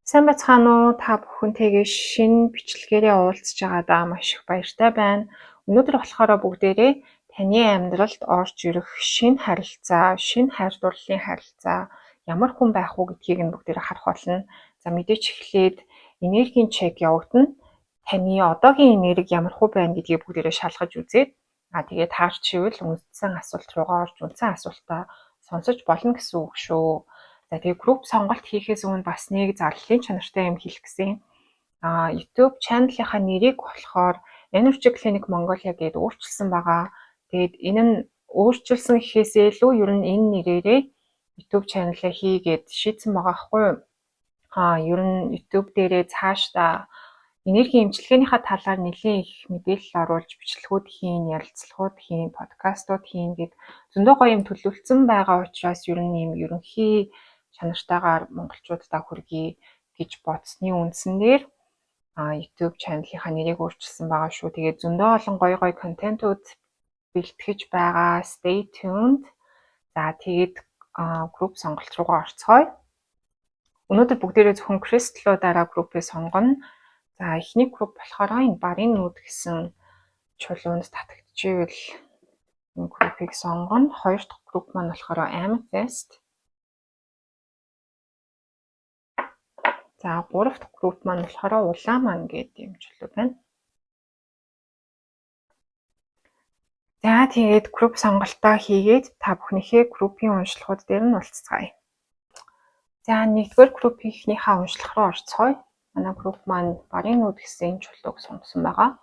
Сайн байцгаана уу? Та бүхэнтэйгээ шинэ бичлэгээрээ уулзж байгаадаа маш их баяртай байна. Өнөөдөр болохоор бүгдээрээ таны амьдралд орж ирэх шинэ харилцаа, шинэ хайр дурлалын харилцаа ямар хүн байх уу гэдгийг нь бүгдээрээ харах болно. За мэдээч эхлээд энергийн чек явагдана. Таны одоогийн энерги ямар хөө байна гэдгийг бүгдээрээ шалгаж үзээд тэгээд таарчивал үндсэн асуулт руугаа орж үндсэн асуултаа сонсож болно гэсэн үг шүү. За тэгээ групп сонголт хийхээс өмнө бас нэг зарлалын чанартай юм хэлэх гэсэн. YouTube channel-ийнхаа нэрийг болохоор Energy Clinic Mongolia гэдээ өөрчилсөн байгаа. Тэгээд энэ нь өөрчилсөн гэхээсээ илүү ер нь энэ нэрээрээ YouTube channel-аа хийгээд шийдсэн байгаа хгүй юу? Ер нь YouTube дээрээ цаашдаа энергийн эмчилгээнийхаа талаар нэлийн их мэдээлэл оруулж бичлэгүүд хийн, ярилцлагууд хийн, подкастууд хийн гэд зөндөө гоё юм төлөвлөсөн байгаа учраас ер нь юм ерөнхий чанартайгаар монголчуудаа хүргэе гэж бодсны үндсээр YouTube channel-ийнхаа нэрийг өөрчилсөн байгаа шүү. Тэгээд зөндөө олон гоё контентууд бэлтгэж байгаа. Stay tuned. За тэгээд групп сонголт руугаа орцгоё. Өнөөдөр бүгдээрээ зөвхөн Crystal-уудаараа группээ сонгоно. За эхний групп болохоор энэ барын нүд гэсэн чулуунд татагдчихвэл энэ группийг сонгоно. Хоёр дахь групп маань болохоор Amethyst. За гурав дахь групп маань болохоор Улааман гэдэг юм чулуу байна. За тэгээд групп сонголтоо хийгээд та бүхнийхээ группийн уншлагууд дээр нь уулзцгаая. За нэгдүгээр группийнхнийхээ уншлах руу орцгоё. Манай групп маань барын нүд гэсэн чулууг сонгосон байгаа.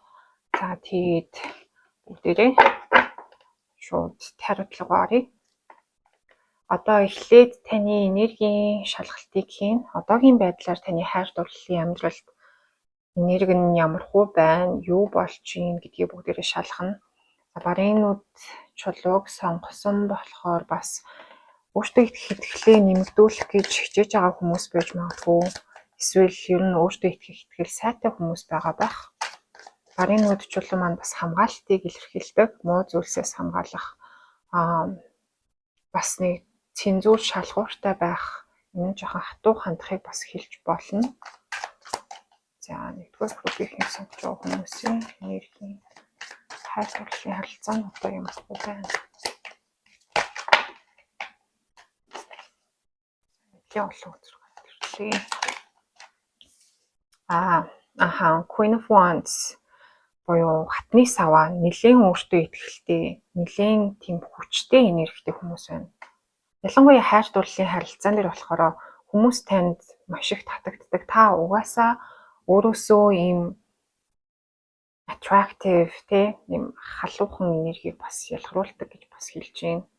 За тэгээд бүгдээрээ шууд тариутлага оръё. Одоо эхлээд таны энергийн шалгалтыг хийн. Одоогийн байдлаар таны хайр дурлалын амьдралд энерги нь ямар хөө байна, юу болж байна гэдгийг бүгдээрээ шалгана. За барын нүд чулууг сонгосон болохоор бас өөртөө итгэлээ нэмэгдүүлэх гэж хичээж байгаа хүмүүс байж магадгүй. Эсвэл ер нь өөртөө итгэл сайтай хүмүүс байгаа байх. Барын нүд чулуу маань бас хамгаалтыг илэрхийлдэг, муу зүйлсээс хамгаалах бас нэг цензуур шалгууртай байх, энэ жоохон хатуу хандахыг бас хэлж болно. За нэгдүгээр группийн сонгож байгаа хүмүүсийн энергийн хайр дурлалын харилцаа нь одоо ямар хөө байна. Нэлийн олон үзрэг төрлөө. Queen of Wands буюу хатны саваа нэлийн өөртөө итгэлтэй, нэлийн тийм хүчтэй энергитэй хүмүүс байна. Ялангуяа хайр дурлалын харилцаан дээр болохоор хүмүүс танд маш их татагддаг. Та угаасаа өөрөөсөө ийм attractive тийм халуухан энергийг бас ялгаруулдаг гэж бас хэлж байна.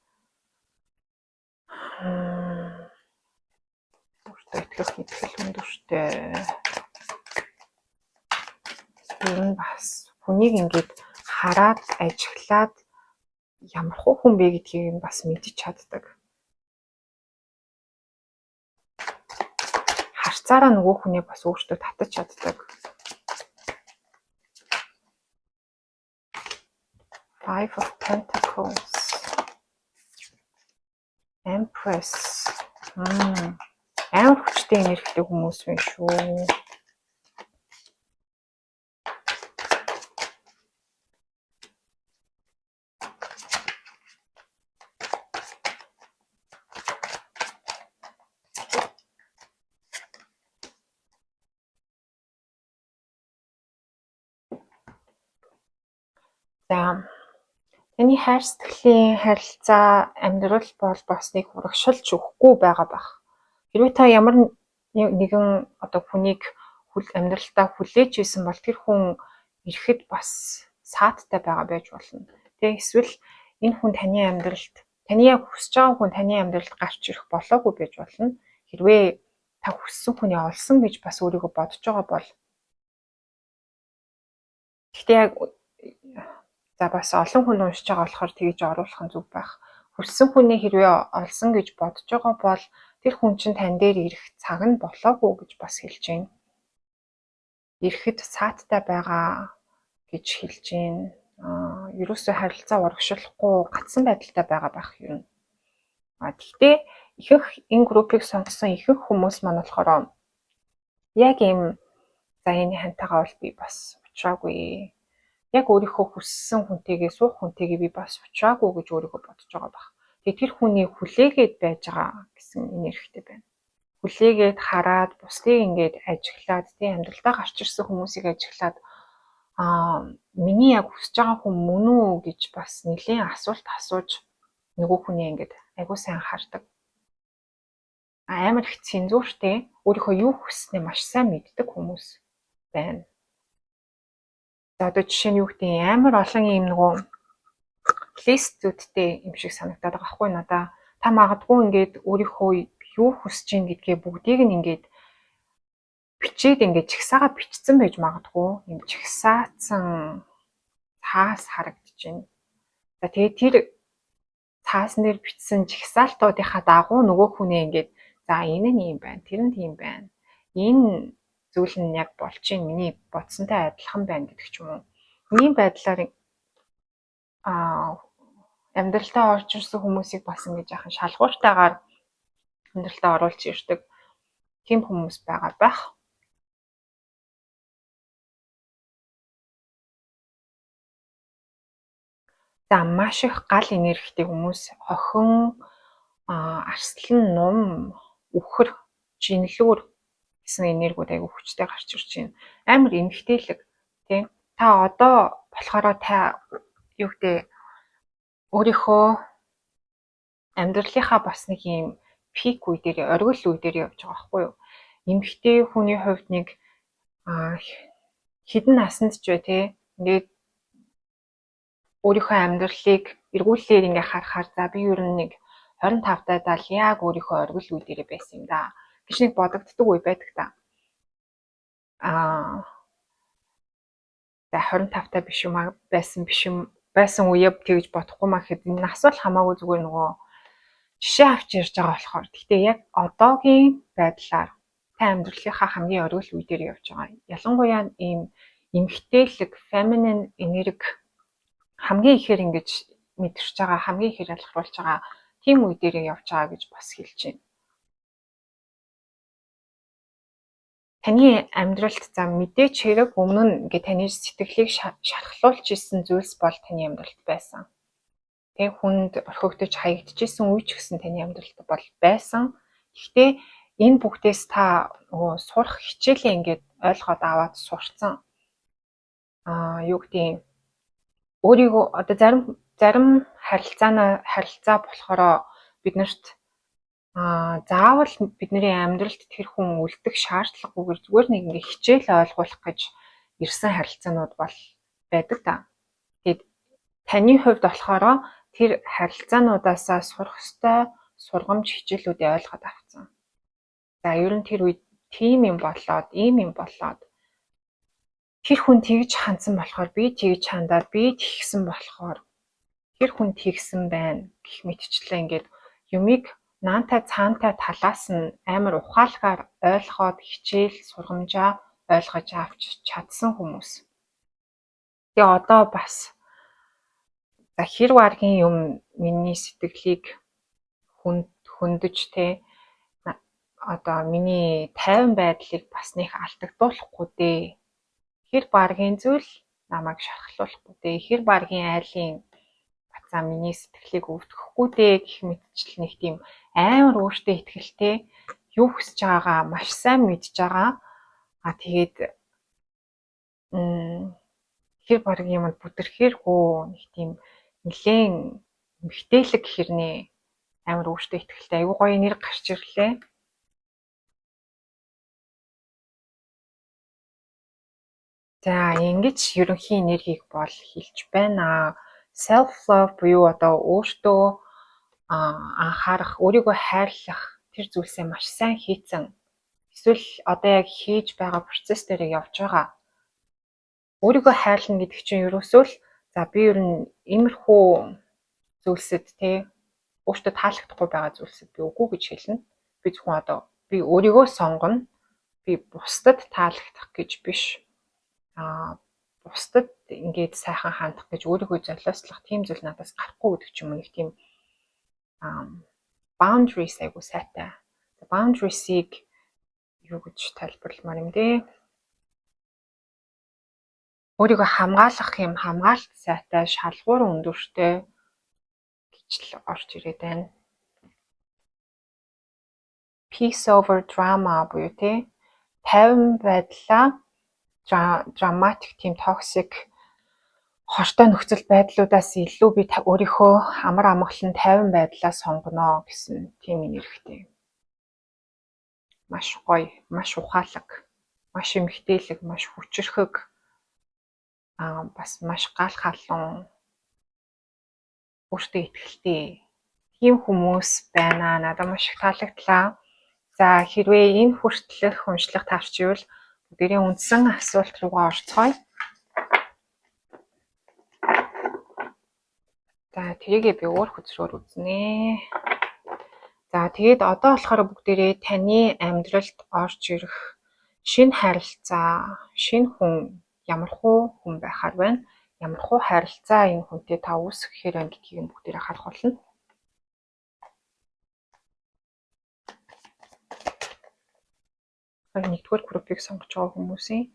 Өөртөө итгэл өндөртэй. Ер нь бас хүнийг ингээд хараад ажиглаад ямар хүн бэ гэдгийг бас мэдчих чаддаг. Харцаараа нөгөө хүнийг бас өөртөө татаж чаддаг. Five of Pentacles. Empress. Амар хүчтэй энергитэй хүмүүс байна шүү. За таны хайр сэтгэлийн харилцаа амьдрал бол бас нэг урагшилж өгөхгүй байгаа бах. Хэрвээ та ямар нэгэн хүнийг амьдралдаа хүлээж байсан бол тэр хүн ирэхэд бас сааттай байгаа байж болно. Тэгээ эсвэл энэ хүн таны амьдралд, таны яг хүсэж байгаа хүн таны амьдралд гарч ирэх болоогүй байж болно. Хэрвээ та хүссэн хүнээ олсон гэж бас өөрийгөө бодож байгаа бол. Гэхдээ яг бас олон хүн уншиж байгаа болохоор тэгж оруулах нь зөв байх. Хүссэн хүнээ хэрвээ олсон гэж бодож байгаа бол тэр хүн чинь тань дээр ирэх цаг нь болоогүй гэж бас хэлж байна. Ирэхэд сааттай байгаа гэж хэлж байна. Ерөөсөө харилцаа урагшлахгүй гацсан байдалтай байгаа байх юм. Гэхдээ ихэнх энэ группийг сонгосон ихэнх хүмүүс маань болохоор Яг ийм за энэ хантайгаа бол би бас уулзаагүй. Яг өөрийнхөө хүссэн хүнтэйгээ суух хүнтэйгээ би бас уулзаагүй гэж өөрийгөө бодож байгаа баг. Тэгээд тэр хүний хүлээгээд байж байгаа гэсэн энергитэй байна. Хүлээгээд хараад бусдыг ингээд ажиглаад тий амьдралдаа гарч ирсэн хүмүүсийг ажиглаад миний яг хүсэж байгаа хүн мөн үү гэж бас нэлийн асуулт асууж нөгөө хүний ингээд айгуу сайн хардаг. Амар их цензууртэй өөрийнхөө юу хүснээ маш сайн мэддэг хүмүүс байна. За одоо жишээ нь юу гэдэг амар олон юм нөгөө листүүдтэй юм шиг санагдаад байгаа байхгүй надаа. Та магадгүй ингээд өөрийнхөө юу хүсэж ийн гэдгээ бүгдийг нь ингээд бичээд ингээд чагсаага бичсэн байж магадгүй. Юм чагсаацсан цаас харагдаж байна. За тэгээд тэр цаасан дээр бичсэн чагсаалтуудынхаа дагуу нөгөө хүнээ ингээд за энэ нь юм байна, тэр нь тийм байна. Энэ зүйл нь яг болж чинь миний бодсонтой адилхан байна гэдэг ч юм уу. Ийм байдлаар амьдралтаа орж ирсэн хүмүүсийг бас ингэж яхан шалгууртайгаар амьдралтаа оруулж ирдэг тийм хүмүүс байгаа байх. За маш их гал энергитэй хүмүүс охин, арслан, нум, үхэр, жинлүүр гэсэн энергиуд айгүй хүчтэй гарч ирж байна. Амар эмгтээлэг тийм. Та одоо болохоор та юу гэдэг өөрийнхөө амьдралынхаа бас нэг юм пик үе дээр, оргил үе дээр явж байгаа байхгүй юу? Эмгтэй хүний хувьд нэг хідэн насанд ч бай тий. Ингээд өөрийнхөө амьдралыг эргүүлээд ингээ харахаар за би ер нь нэг 25 тайдаа л яг өөрийнхөө оргил үе дээр байсан юм да гэж нэг бодогддог үе байдаг та. За 25 та биш юм байсан үе тэгж бодохгүй маа гэхэд энэ нас бол хамаагүй зүгээр нөгөө жишээ авч ярьж байгаа болохоор. Гэхдээ яг одоогийн байдлаар та амьдралынхаа хамгийн оргил үе дээр явж байгаа. Ялангуяа ийм эмгтээлэг, feminine энерги хамгийн ихээр ингэж мэдэрч байгаа, хамгийн ихээр ялгаруулж байгаа тийм үе дээр явж байгаа гэж бас хэлж байна. Таны амьдралд за мэдээч хэрэг өмнө нь ингээ таны сэтгэлийг шархлуулж исэн зүйлс бол таны амьдралд байсан. Тэг хүнд орхигдож хаягдчихсэн үе ч гэсэн таны амьдралд бол байсан. Гэхдээ энэ бүгдээс та нөгөө сурах хичээлээ ингээд ойлгоод аваад сурцсан. Юу гэдэг өөрийгөө одоо зарим харилцаа болохоор биднэрт заавал бидний амьдралд тэр хүн үлдэх шаардлагагүйгээр зүгээр нэг ингээ хичээл ойлгуулах гэж ирсэн харилцаанууд бол байдаг та. Тэгээд таны хувьд болохоор тэр харилцаануудаасаа сурах ёстой сургамж хичээлүүдээ ойлгоод авцсан. За ер нь тэр үед тийм юм болоод, ийм юм болоод тэр хүн тэгж хандсан болохоор би тэгж хандаад би тэгсэн болохоор тэр хүн тэгсэн байна гэх мэтчлээ ингээд юмыг наантай цаантай талаас нь амар ухаалгаар ойлгоод хичээл сургамжаа ойлгож авч чадсан хүмүүс. Тэгээ одоо бас за хэр варгийн юм миний сэтгэлийг хөндөж те одоо миний тайван байдлыг бас нэг алдагдуулахгүй дээ. Хэр баргийн зүйл намайг шархлуулахгүй дээ. Хэр баргийн айлын за миний сэтгэлийг өвдгөхгүй дээ гэх мэтчил нэг тийм амар өөртөө ихтэй юу хүсэж байгаагаа маш сайн мэдж байгаа. Тэгээд хэр баргийн юмд бүдэрхээргүй нэг тийм нэлээд эмгтээлэг хэрнээ амар өөртөө ихтэй аюу гоё нэр гарч ирлээ. За ингэж ерөнхий энергийг бол хэлж байна. Self love буюу одоо өөртөө анхаарах, өөрийгөө хайрлах тэр зүйлсээ маш сайн хийцэн. Эсвэл одоо яг хийж байгаа процесс дээр явж байгаа. Өөрийгөө хайрлна гэдэг чинь ерөөсөө л за би ер нь иймэрхүү зүйлсэд тий өөртөө таалагдахгүй байгаа зүйлсэд би үгүй гэж хэлнэ. Би зөвхөн одоо би өөрийгөө сонгоно. Би бусдад таалагдах гэж биш. Бусдад ингээд сайхан хандах гэж өөрийгөө золиослох тийм зүйл надаас гарахгүй гэдэг ч юм уу нэг тийм boundaries айгу сайтай. Boundaries-ийг юу гэж тайлбарламаар юм дээ. Өөрийгөө хамгаалах юм, хамгаалт сайтай, шалгуур өндөртэй гэж л орж ирээд байна. Peace over drama буюу тий тайван байдлаа драматик тийм токсик хортой нөхцөл байдлуудаас илүү би өөрийнхөө амар амгалан тайван байдлаа сонгоно гэсэн тийм нэрхтэй. Маш гоё, маш ухаалаг, маш эмгтээлэг, маш хүчрхэг бас маш гал халуун өөртөө итгэлтэй тийм хүмүүс байна. Надад маш их таалагдлаа. За хэрвээ энэ хүртэлх уншлах тавьчихвал бүгдээрээ үндсэн асуулт руугаа орцгоё. За тэрийгээ би өөр хөзрөөр үзнэ. За тэгээд одоо болохоор бүгдээрээ таны амьдралд орж ирэх шинэ харилцаа, шинэ хүн ямархуу хүн байхаар байна. Ямархуу харилцаа энэ хүнтэй та үүсгэхээр байна гэдгийг нь бүгдээрээ харах болно. Нэгдүгээр группыг сонгож байгаа хүмүүсийн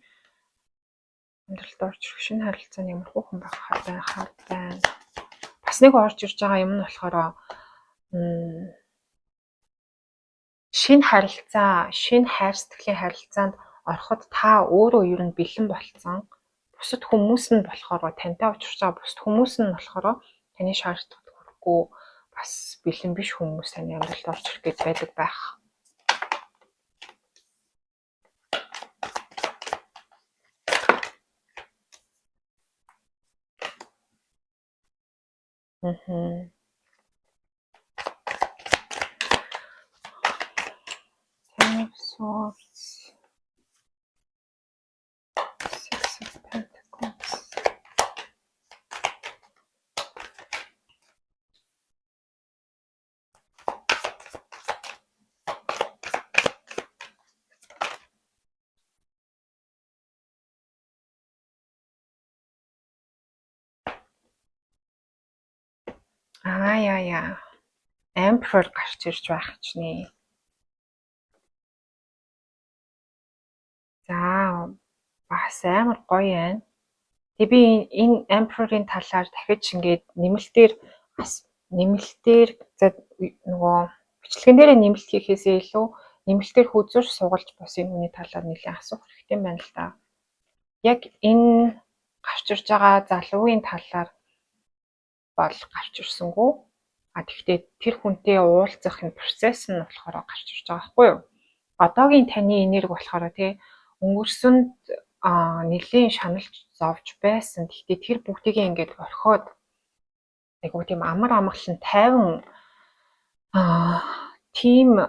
амьдралд орж ирэх шинэ харилцаа нь ямархуу хүн байхаар байна. Бас нэг орж ирж байгаа юм нь болохоор шинэ харилцаа, шинэ хайр сэтгэлийн харилцаанд ороход та өөрөө ер нь бэлэн болцсон. Бусад хүмүүс нь болохоор тантай уулзж байгаа бусад хүмүүс нь болохоор таны шаардлагад хүрэхгүй бас бэлэн биш хүмүүс таны амьдралд орж ирэх гэж байдаг байх. Ten of Swords, Six of Pentacles. Emperor гарч ирж байх чинь. За бас амар гоё байна. Тэгээ би энэ Emperor-ийн талаар дахиж ингээд нэмэлтээр нөгөө бичлэгэн дээрээ нэмэлт хийхээсээ илүү нэмэлтээр хүзүүрч суулж бас энэ хүний талаар нэлээд асуух хэрэгтэй байна л да. Яг энэ гарч ирж байгаа залуугийн талаар бол гарч ирсэнгүй. Тэгэхдээ тэр хүнтэй уулзах энэ процесс нь болохоор гарч ирж байгаа байхгүй юу? Одоогийн таны энерги болохоор тий өнгөрсөнд нэлийн шаналж зовж байсан. Гэхдээ тэр бүгдийг ингээд орхиод айгуу тийм амар амгалан тайван тийм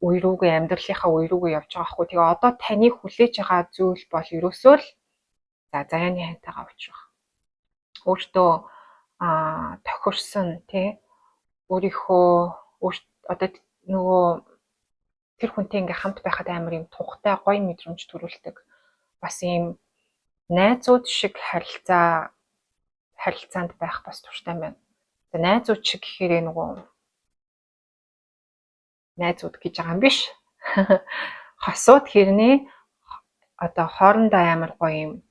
үе рүүгээ амьдралынхаа үе рүүгээ явж байгаа хгүй. Тэгээ одоо таны хүлээж байгаа зүйл бол ерөөсөө л заяаны хантайгаа уулзах. Өөртөө тохирсон тий өөрийнхөө одоо нөгөө тэр хүнтэй ингээ хамт байхад амар юм тухтай гоё мэдрэмж төрүүлдэг. Бас ийм найзууд шиг харилцаанд байх бас туртай байна. За найзууд шиг гэхээр нөгөө найзууд гэж байгаа юм биш. Хосууд хэрнээ одоо хоорондоо амар гоё юм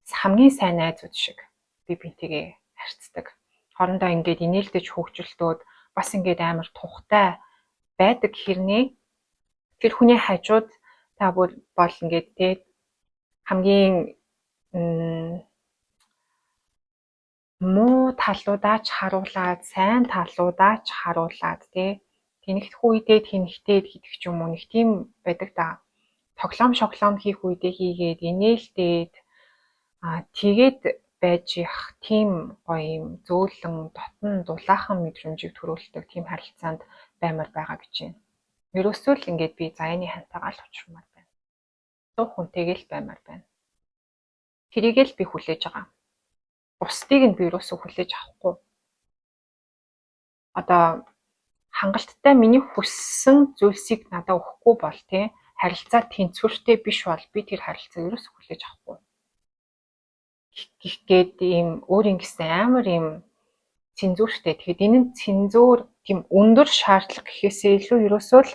хамгийн сайн найзууд шиг би бинтийгээ харьцдаг. Хоорондоо ингээд инээлдэж хөгжөлтөөд бас ингээд амар тухтай байдаг хэрнээ тэр хүний хажууд та бол ингээд тий хамгийн муу талуудаа ч харуулад, сайн талуудаа ч харуулад тий тэнэгдэх үедээ тэнэгтээд гэдэг ч юм уу нэг тийм байдаг да. Тоглоом шоглоом хийх үедээ хийгээд инээлдээд тэгээд байж их тийм гоё юм зөөлөн дотн дулаахан мэдрэмжийг төрүүлдэг тийм харилцаанд баймар байгаа гэж байна. Ерөөсөө л ингээд би заяаны хантайгаа л учрамаар байна. Зөв хүнтэйгээ л баймар байна. Тэрийгээ л би хүлээж байгаа. Бусдыг нь би ерөөсөө хүлээж авахгүй. Одоо хангалттай миний хүссэн зүйлсийг надад өгөхгүй бол тий харилцаа тэнцвэртэй биш бол би тэр харилцааг ерөөсөө хүлээж авахгүй. Гэхэд ийм өөрийн гэсэн амар ийм цензүүртэй. Тэгэхэд энэ нь цензуур тийм өндөр шаардлага гэхээсээ илүү ерөөсөө л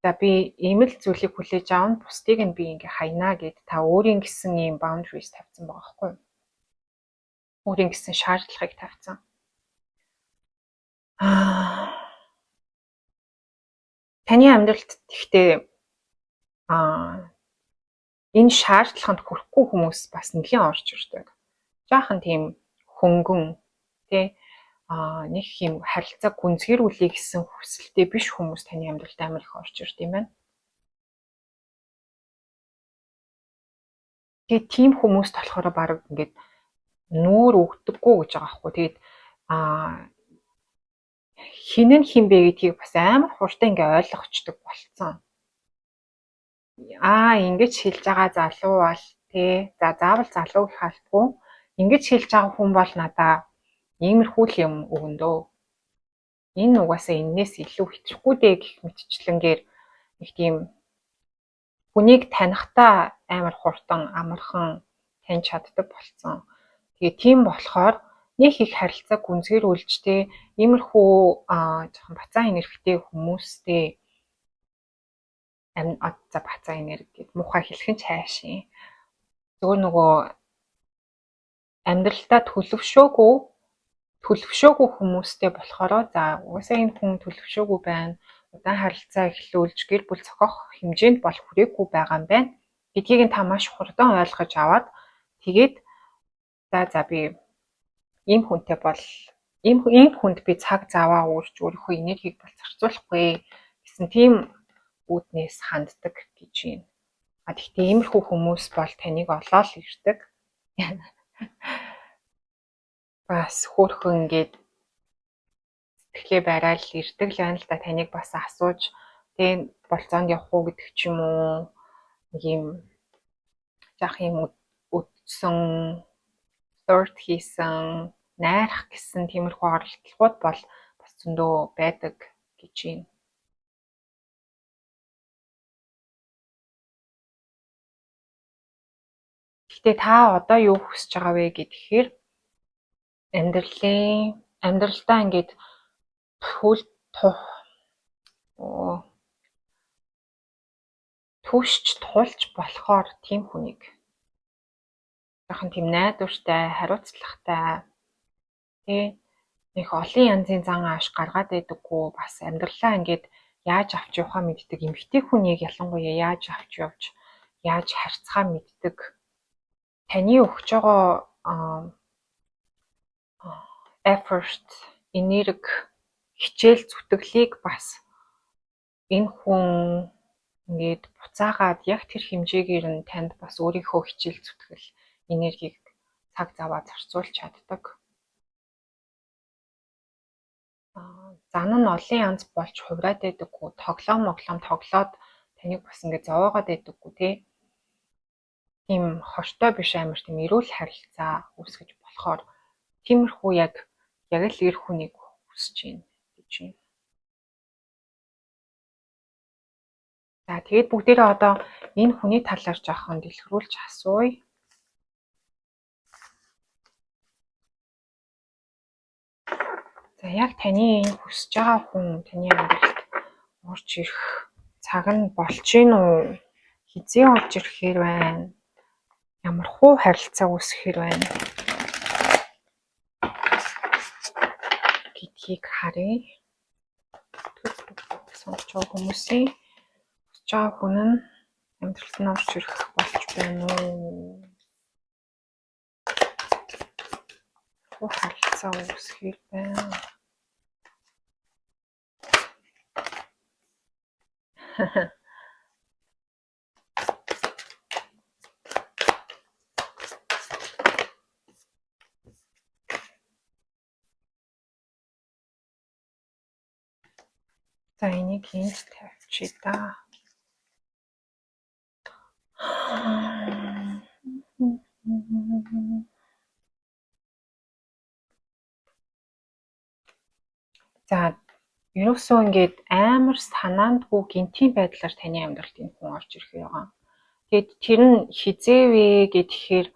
За би ийм л зүйлийг хүлээж аавна, бусдыг нь би ингээ хайнаа гэд та өөрийн гэсэн ийм boundaries тавьсан байгаа байхгүй юу? Өөрийн гэсэн шаардлагыг тавьсан. Таны амьдралд гэхдээ энэ шаардлаганд хүрэхгүй хүмүүс бас нэлийн орж ирдэг. Жаахан тийм хөнгөн тий нэг юм харилцаа гүнзгийрүүлэх гэсэн хүсэлтэй биш хүмүүс таны амьдралд амар их орж ирд юм байна. Тэгээд тийм хүмүүст болохоор баг ингээд нүүр өгдөггүй гэж байгаа байхгүй. Тэгээд хин нь хин бэ гэдгийг бас амар хурдан ингээ ойлгочдөг болцсон. Ингэж хэлж байгаа залуу бол тий за заавал залуу гэх албагүй ингэж хэлж байгаа хүн бол надаа иймэрхүү л юм өгөндөө. Энэ угаасаа энээс илүү хэцэхгүй дээ гэх мэтчлэнгээр нэг тийм хүнийг танихтаа амар хурдан амархан таньж чаддаг болцсон. Тэгээ тийм болохоор нэг их харилцаа гүнзгийрүүлж тий иймэрхүү жоохон бацаа энергитэй хүмүүстэй за бацаа энерги гэд муухай хэлэх нь цаашийн зөвөр нөгөө амьдралдаа төлөвшөөгүй хүмүүстэй болохоор за угаасаа энэ хүн төлөвшөөгүй байна. Удаан харилцаа эхлүүлж гэр бүл зохиох хэмжээнд бол хүрээгүй байгаа юм байна гэдгийг нь та маш хурдан ойлгож аваад тэгээд за би ийм хүнтэй бол ийм хүнд би цаг заваа уурж өөрийнхөө энергийг бол зарцуулахгүй гэсэн тийм үүднээс ханддаг гэж юм. Гэхдээ иймэрхүү хүмүүс бол таныг олоод ирдэг. Бас хөөрхөн ингээд сэтгэлээ барайл ирдэг л байна л да, таныг бас асууж тэгээ болцоонд явах уу гэдэг ч юм уу нэг юм жах юм үтсэн сорт хийсэн найрах гэсэн тиймэрхүү оролдлогууд бол бас зөндөө байдаг гэж юм. Гэхдээ та одоо юу хүсэж байгаа вэ гэхээр амьдралдаа ингээд түшч тулж болохоор тийм хүнийг жоохон тийм найдвартай, хариуцлагатай тий нэг олон янзын зан ааш гаргаад байдаггүй бас амьдралаа ингээд яаж авч явахаа мэддэг эмэгтэй хүнийг ялангуяа яаж авч явж яаж харьцахаа мэддэг таны өгч байгаа effort, энерги, хичээл зүтгэлийг бас энэ хүн ингээд буцаагаад яг тэр хэмжээгээр нь танд бас өөрийнхөө хичээл зүтгэл, энергийг цаг заваа зарцуулж чаддаг. Зан нь олон янз болж хувраад байдаггүй, тоглоом тоглоод таныг бас ингээд зовоогоод байдаггүй тий. Тийм хортой биш амар тийм эрүүл харилцаа үүсгэж болохоор тиймэрхүү яг л эр хүнийг хүсэж байна гэж байна. За тэгээд бүгдээрээ одоо энэ хүний талаар жоохон дэлгэрүүлж асууя. За яг таны энэ хүсэж байгаа хүн таны амьдралд орж ирэх цаг нь болж гин үү? Хизээ орж ирэхээр байна? Ямар хуу харилцаа үүсгэхээр байна? Гэдгийг харъя. Сонсож байгаа хүмүүсийн хүсэж байгаа хүн нь амьдралд нь орж ирэх болж байна уу? Хуу харилцаа үүсгэхээр байна? За энийг энд тавьчих да. За ерөөсөө ингээд амар санаандгүй гинтийн байдлаар таны амьдралд энэ хүн орж ирэх байгаа. Тэгээд тэр нь хизээ вэ гэхээр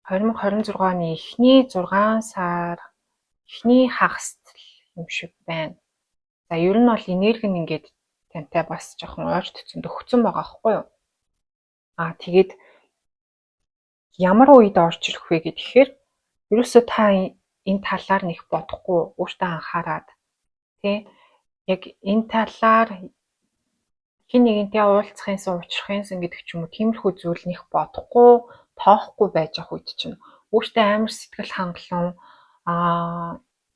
2026 оны эхний 6 сар эхний хагас юм шиг байна. За ер нь бол энерги нь ингээд тантай бас жоохон ойрт төцөнд өгцөн байгаа байхгүй юу? Тэгээд ямар үед орж ирэх вэ гэхээр ерөөсөө та энэ талаар нэг бодохгүй өөртөө анхаарад тий яг энэ талаар хин нэгэнтэй уулзахын сан уулзахын сан гэдэг ч юм уу тиймэрхүү зүйл нэх бодохгүй тоохгүй байж ах үед чинь өөртөө амар сэтгэл хангалуун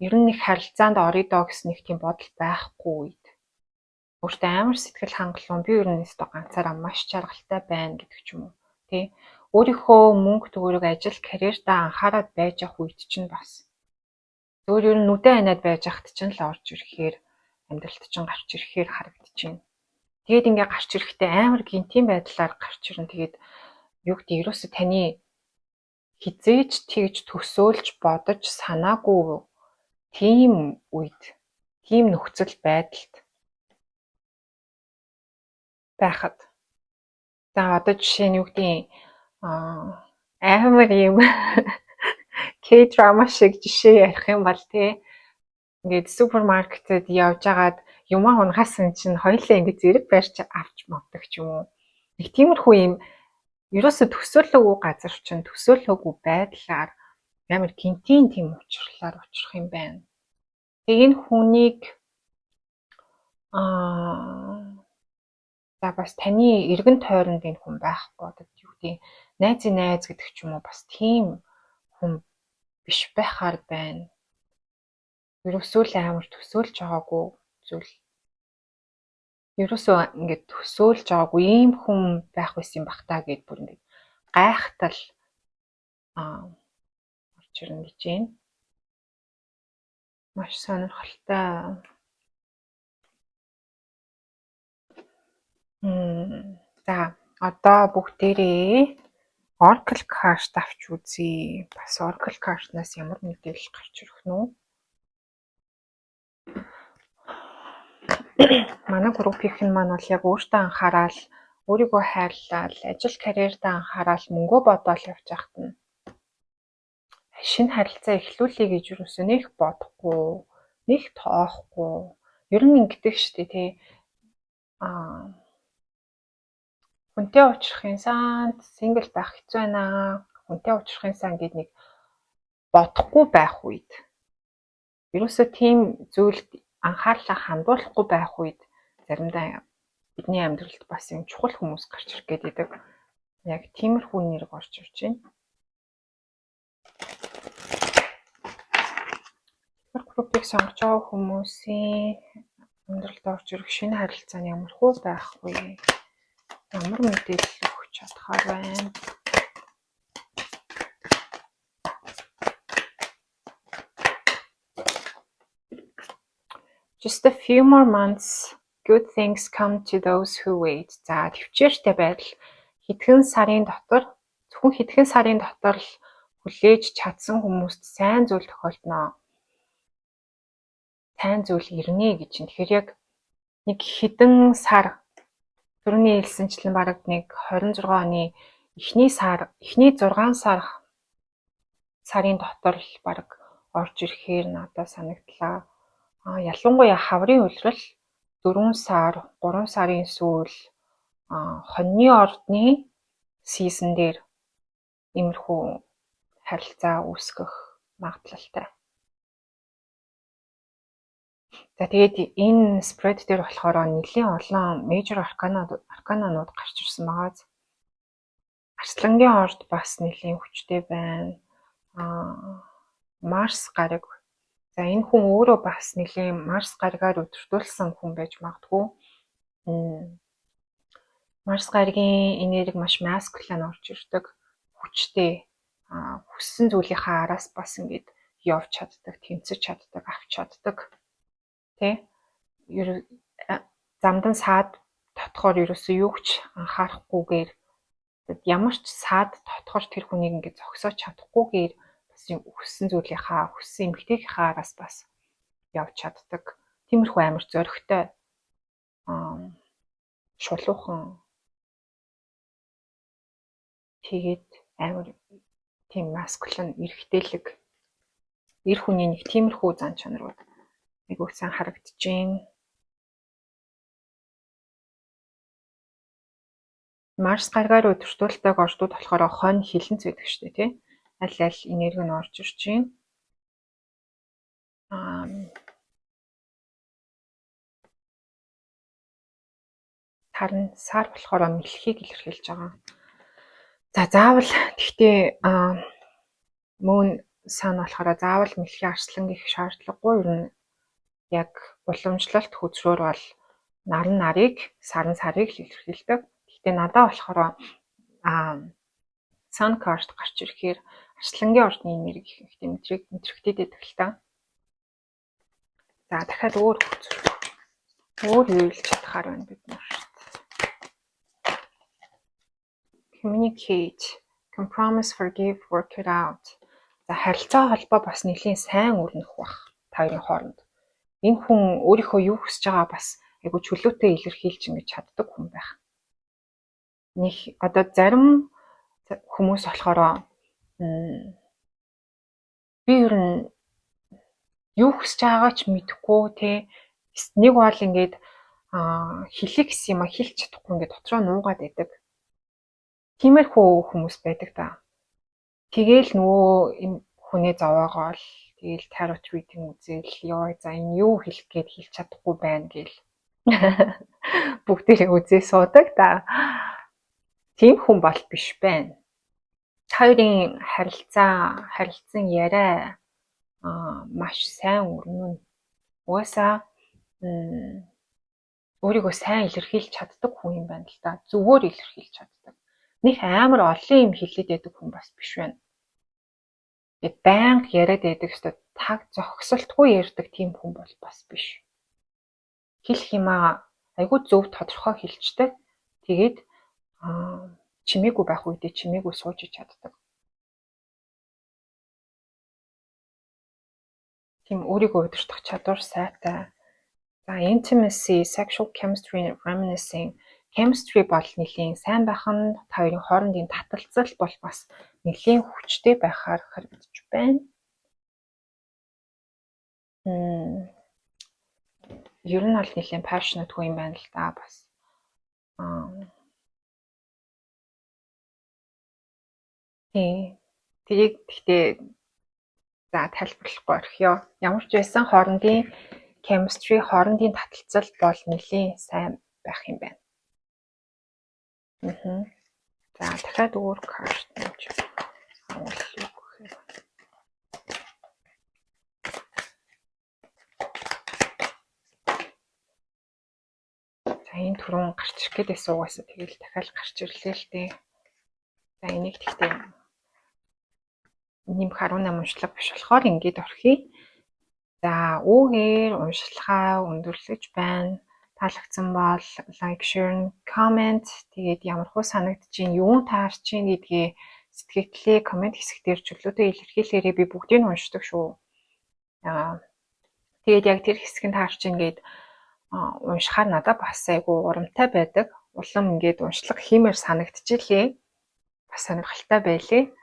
ер нь нэг харилцаанд орё доо гэсэн нэг тийм бодол байхгүй үед өөртөө амар сэтгэл хангалуун би ер нь өстө ганцаараа маш чаргалтай байна гэдэг ч юм уу тий өөрийнхөө мөнгө төгрөг ажил карьертаа анхаарал байж ах үед чинь бас өөр ер нь нүдэн ханаад байж ахт чинь л орж ирэхээр амьдралд чинь гарч ирэхээр харагдчихээн. Тэгээд ингээ гарч ирэхдээ амар гинтийн байдлаар гарч ирнэ. Тэгээд юу гэдэг ерөөсө таны хизээж тэгж төсөөлж бодож санаагүй тийм үед тийм нөхцөл байдалд байхад за одоо жишээ нь юу гэдэг амар юм K-drama шиг жишээ ярих юм бол тий ингээд супермаркетэд явж агаад юмаа унгасан чинь хоёулаа ингээд зэрэг барьж авч мовдөг ч юм уу. Нэг тиймэрхүү юм ерөөсө төсөөлөөгүй газар чинь төсөөлөөгүй байдлаар амар гинтийн тийм учрлаар учрах юм байна. Тэгээ энэ хүнийг за бас таны эргэн тойронд энэ хүн байхгүй одоо юу гэдэг найзын найз гэдэг ч юм уу бас тийм хүн биш байхаар байна. Ерөөсөө л амар төсөөлж байгаагүй зүйл. Ерөөсөө ингээд төсөөлж байгаагүй ийм хүн байх байсан бах таа гэд бүр ингээд гайхтал орж ирнэ гэж байна. Маш сонирхолтой. За одоо бүгдээрээ Oracle card авч үзье. Бас Oracle card-наас ямар мэдээлэл гарч ирэх нь вэ? Манай группийн маань бол яг өөртөө анхаарал, өөрийгөө хайрлал, ажил карьертаа анхаарал, мөнгөө бодоол явж байхад нь шинэ харилцаа эхлүүлэе гэж юусэн нэг бодохгүй, нэг тоохгүй. Ер нь ингэдэг шүү дээ тий. Хүнтэй уулзрахын санд сингл байх хэцүү байна. Хүнтэй уулзрахын сан гэдэг нэг бодохгүй байх үед. Ерөөсөө тийм зүйлд анхаарлаа хандуулахгүй байх үед заримдаа бидний амьдралд бас юм чухал хүмүүс гарч ирэх гэдэг. Яг тиймэрхүү нэрг орж ирж байна. Группийг сонгож байгаа хүмүүсийн амьдралд орж ирэх шинэ харилцаа нь ямар хөө байх вэ? Ямар мэдээлэл өгч чадхаар байна? Just a few more months, good things come to those who wait. За төвчээртэй байдал хэдхэн сарын дотор зөвхөн хэдхэн сарын дотор л хүлээж чадсан хүмүүст сайн зүйл тохиолдно. Сайн зүйл ирнэ гэж юм. Тэгэхээр яг нэг хэдэн сар түрүүний хэлсэнчлэн бараг нэг 26 оны эхний 6 сарын дотор л бараг орж ирэхээр надад санагдлаа. Ялангуяа хаврын улирал 4 сар, 3 сарын сүүл хоньны ордны сизон дээр иймэрхүү харилцаа үүсгэх магадлалтай. За тэгээд энэ спред дээр болохоор нэлийн олон major аркананууд гарч ирсэн байгаа. Арслангийн орд бас нэлийн хүчтэй байна. Марс гараг. За энэ хүн өөрөө бас нэлийн Марс гарагаар өдөртүүлсэн хүн байж магадгүй. Марс гарагийн энерги маш маскулин орж ирдэг. Хүчтэй. Хүссэн зүйлийнхаа араас бас ингэж явж чаддаг, тэмцэж чаддаг, авч чаддаг. Тэ? Замдан саад дотхоор ерөөсөө юу ч анхаарахгүйгээр ямар ч саад дотхоор тэр хүнийг ингэж зогсоож чадахгүйгээр хүссэн зүйлийнхаа хүссэн эмгтээхийнхаа араас бас явж чаддаг. Тиймэрхүү амар зоригтой шулуухан тэгээд амар тийм маскулин эрэгтэйлэг эр хүний нэг тиймэрхүү зан чанарууд айгуу сайн харагдчихээн. Марс гаргаар өдөртүүлдэг ордууд болохоор хонь хилэнц байдаг шүү дээ, тий? Аль энерги нь орж ирж байна. Харин сар болохоор мэлхийг илэрхийлж байгаа. За заавал гэхдээ мөн сан болохоор заавал мэлхий арслан гэх шаардлагагүй. Ер нь яг уламжлалт хөзрөөр бол нарыг сарыг л илэрхийлдэг. Гэхдээ надад болохоор сан карт гарч ирэхээр арслангийн ордны энерги ихтэй мэдрэгдээд байдаг л та. За дахиад өөр юу хэлж чадхаар байна бид нар. Communicate, compromise, forgive, work it out. За харилцаа холбоо бас нэлийн сайн өрнөх бах та хоёрын хооронд. Энэ хүн өөрийнхөө юу хүсэж байгаа бас айгу чөлөөтэй илэрхийлж ингэж чаддаг хүн байх. Нэг одоо зарим хүмүүс болохоор би ер нь юу хүсэж байгаагаа ч мэдэхгүй тий. Нэг бол ингээд хэлэх гэсэн юм хэлж чадахгүй ингээд дотроо нуугаад байдаг. Тиймэрхүү хүмүүс байдаг та. Тэгээл нөгөө хүнээ зовоогоол тэгээл tarot reading үзэл ёо за энэ юу хэлэх гээд хэлж чадахгүй байна гээл бүгдээрээ үзээ суудаг та. Тийм хүн бол биш байна. Хоёрын харилцан яриа маш сайн өрнөн. Угаасаа өөрийгөө сайн илэрхийлж чаддаг хүн юм байна л да. Зүгээр илэрхийлж чаддаг. Нэг амар олон юм хэлээд байдаг хүн бас биш байна. Тэгээд байнга яриад байдаг шүү дээ. Таг зогсолтгүй ярьдаг тийм хүн бол бас биш. Хэлэх юмаа айгүй зөв тодорхой хэлждэг. Тэгээд чимээгүй байх үедээ чимээгүй сууж чаддаг. Тийм өөрийгөө удирдах чадвар сайтай. За intimacy, sexual chemistry, reminiscing. Chemistry бол нэлийн сайн байх нь та хоёрын хоорондын таталцал бол бас нэлийн хүчтэй байхаар харагдаж байна. Ер нь бол нэлийн passionate хүн юм байна л да бас. Тэрийг гэхдээ за тайлбарлахгүй орхиё. Ямар ч байсан хоорондын chemistry, хоорондын таталцал бол нэлийн сайн байх юм байна. За дахиад өөр карт нэмж авах гэхээр. За энэ түрүүн гарч ирэх гээд байсан угаасаа тэгэл дахиад гарч ирлээ л дээ. За энийг тэгтээ нэмэх 18 уншлага биш болохоор ингээд орхиё. За үүгээр уншлагаа өндөрлөж байна. Таалагдсан бол like, share, comment тэгээд ямар хөө санагдаж байна, юу таарч байна гэдгээ сэтгэлээ комент хэсэг дээр чөлөөтэй илэрхийлээрээ би бүгдийг нь уншдаг шүү. Тэгээд яг тэр хэсэг нь таарч байна гэд уншихаар надад бас айгүй урамтай байдаг. Улам ингээд уншлага хиймээр санагдчихлээ. Бас сонирхолтой байлээ.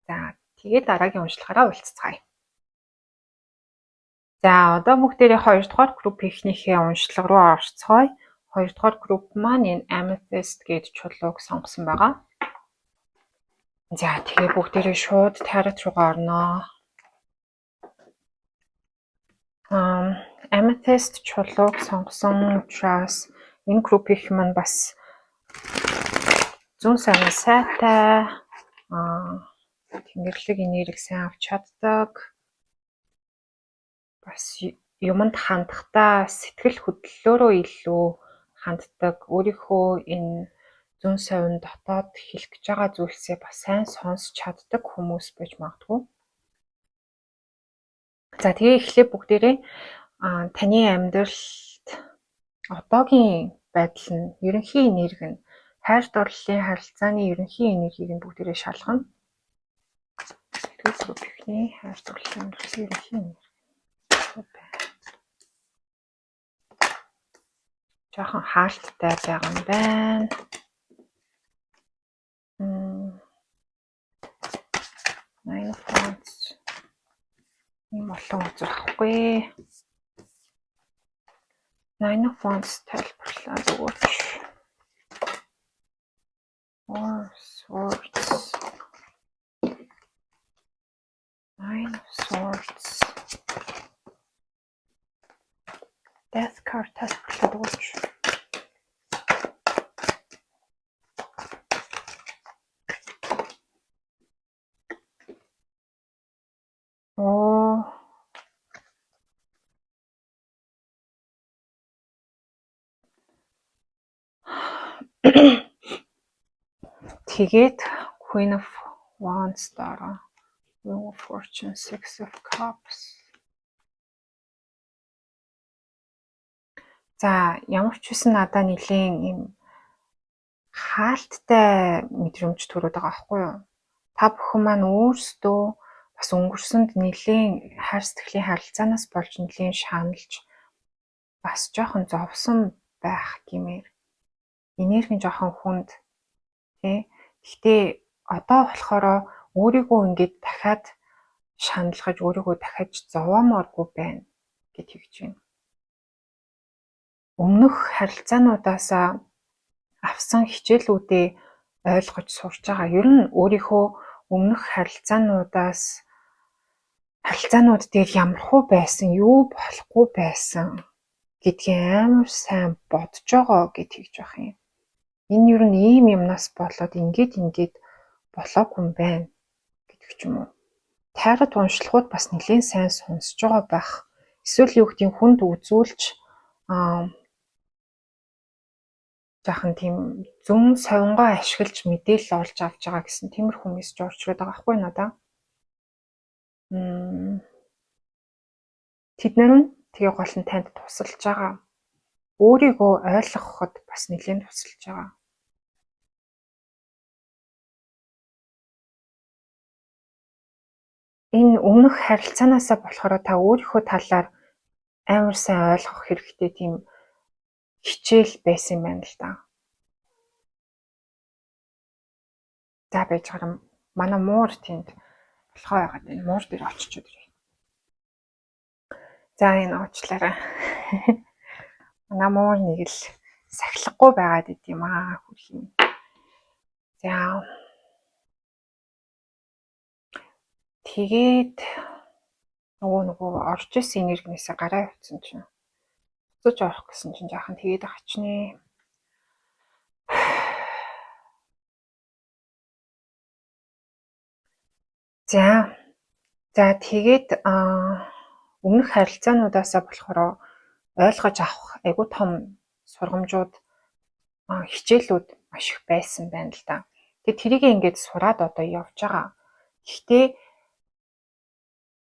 За тэгээд дараагийн уншлагаараа уулзцгаая. За одоо бүгдээрээ 2 дугаар групп ихнийхээ уншлага руу орцгоё. 2 дугаар групп маань энэ Amethyst гэж чулууг сонгосон байгаа. За тэгээ бүгдээрээ шууд tarot руугаа орноо. Amethyst чулууг сонгосон учраас энэ групп их маань бас зүүн сайн сайтай тэнгэрлэг энерги сайн авч чаддаг. Бас юмд хандахдаа сэтгэл хөдлөлөөрөө илүү ханддаг. Өөрийнхөө энэ зүүн совин дотоод хэлэх гэж байгаа зүйлсээ бас сайн сонсч чаддаг хүмүүс байж магадгүй. За тэгээ эхлээд бүгдээрээ таны амьдралд одоогийн байдал нь ерөнхий энерги нь хайр дурлалын харилцааны ерөнхий энергийг нь бүгдээрээ шалгана. Тэгээс бүхний хайр дурлалын ерөнхий энерги. Жохон хаалттай байгаа юм байна. Nine of Wands. Энэ болон үзэхгүй. Nine of Wands тайлбарлаа өгөөч. Four Swords. Nine of Swords. Death card тайлбарлаад өгөөч. Тэгээд Queen of Wands дараа Wheel of Fortune, Six of Cups. За ямар ч үсэн надаа нэлийн юм хаалттай мэдрэмж төрөд байгаа байхгүй юу? Та бүхэн маань өөрсдөө бас өнгөрсөнд нэлийн хайр сэтгэлийн харилцаанаас болж нэлийн шаналж бас жоохон зовсон байх гэмээр энерги жоохон хүнд тий. Гэхдээ одоо болохоор өөрийгөө ингээд дахиад шаналгаж өөрийгөө дахиад зовоомооргүй байна гэж хэлж байна. Өмнөх харилцаануудаас авсан хичээлүүдээ ойлгож сурч байгаа. Ер нь өөрийнхөө өмнөх харилцаанууд дээр ямархуу байсан, юу болохгүй байсан гэдгийг амар сайн бодож байгаа гэж хэлж байх юм. Энэ ер нь ийм юмнаас болоод ингээд болоогүй юм байна гэдэг ч юм уу. Тайрад уншлахууд бас нэлээд сайн сонсож байгаа байх. Эсвэл юу гэдэг хүнд үзүүлж жаахан тийм зүүн совингоо ашиглаж мэдээлэл олж авч байгаа гэсэн тиймэрхүү мессеж орж ирээд байгаа байхгүй надаа. Тэднэр нь тэгээ гол нь танд тусалж байгаа. Өөрийгөө ойлгоход бас нэлээд тусалж байгаа. Энэ өмнөх харилцаанаасаа болохоор та өөрийнхөө талаар амар сайн ойлгох хэрэгтэй тийм хичээл байсан юм байна л да. За байж гарам манай муур тэнд болохоо байгаад энэ муур дээр очичод ирээ. За энэ уучлаарай. Манай муур нэг л сахилахгүй байгаад идэм хөрхий. За тэгээд нөгөө орж исэн энергинээсээ гараа явуулсан чинь буцаж орох гэсэн чинь жаахан тэгээд агчны. За тэгээд өмнөх харилцаануудаасаа болохоор ойлгож авах айгүй том сургамжууд хичээлүүд маш их байсан байна л да. Тэгээд тэрийг ингээд сураад одоо явж байгаа. Гэхдээ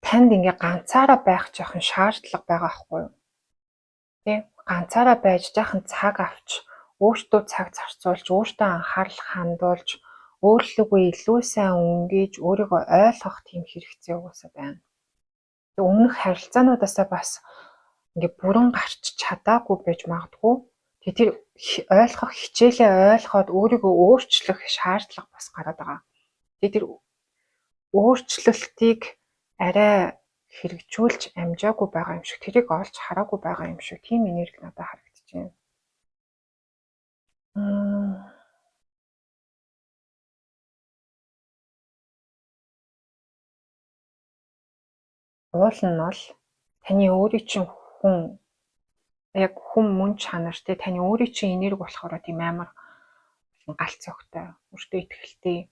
танд ингээ ганцаараа байх жоохон шаардлага байгаа байхгүй юу? Тэ ганцаараа байж жаахан цаг авч өөртөө цаг зарцуулж, өөртөө анхаарал хандуулж, өөрлөгөө илүү сайн өнгөж, өөрийгөө ойлгох тийм хэрэгцээ угаасаа байна. Тэг өмнөх харилцаануудаасаа бас ингээ бүрэн гарч чадаагүй байж магадгүй. Тэг тэр ойлгох хичээлээ ойлгоод өөрийгөө өөрчлөх шаардлага бас гараад байгаа. Тэг тэр өөрчлөлтийг арай хэрэгжүүлж амжаагүй байгаа юм шиг, тэрийг олж хараагүй байгаа юм шиг тийм энерги надад харагдаж байна. Уул нь бол таны өөрийн чинь хүн яг хүн мөн чанар те таны өөрийн чинь энерги болохоор тийм амар галц өгтэй, өөртөө ихтэй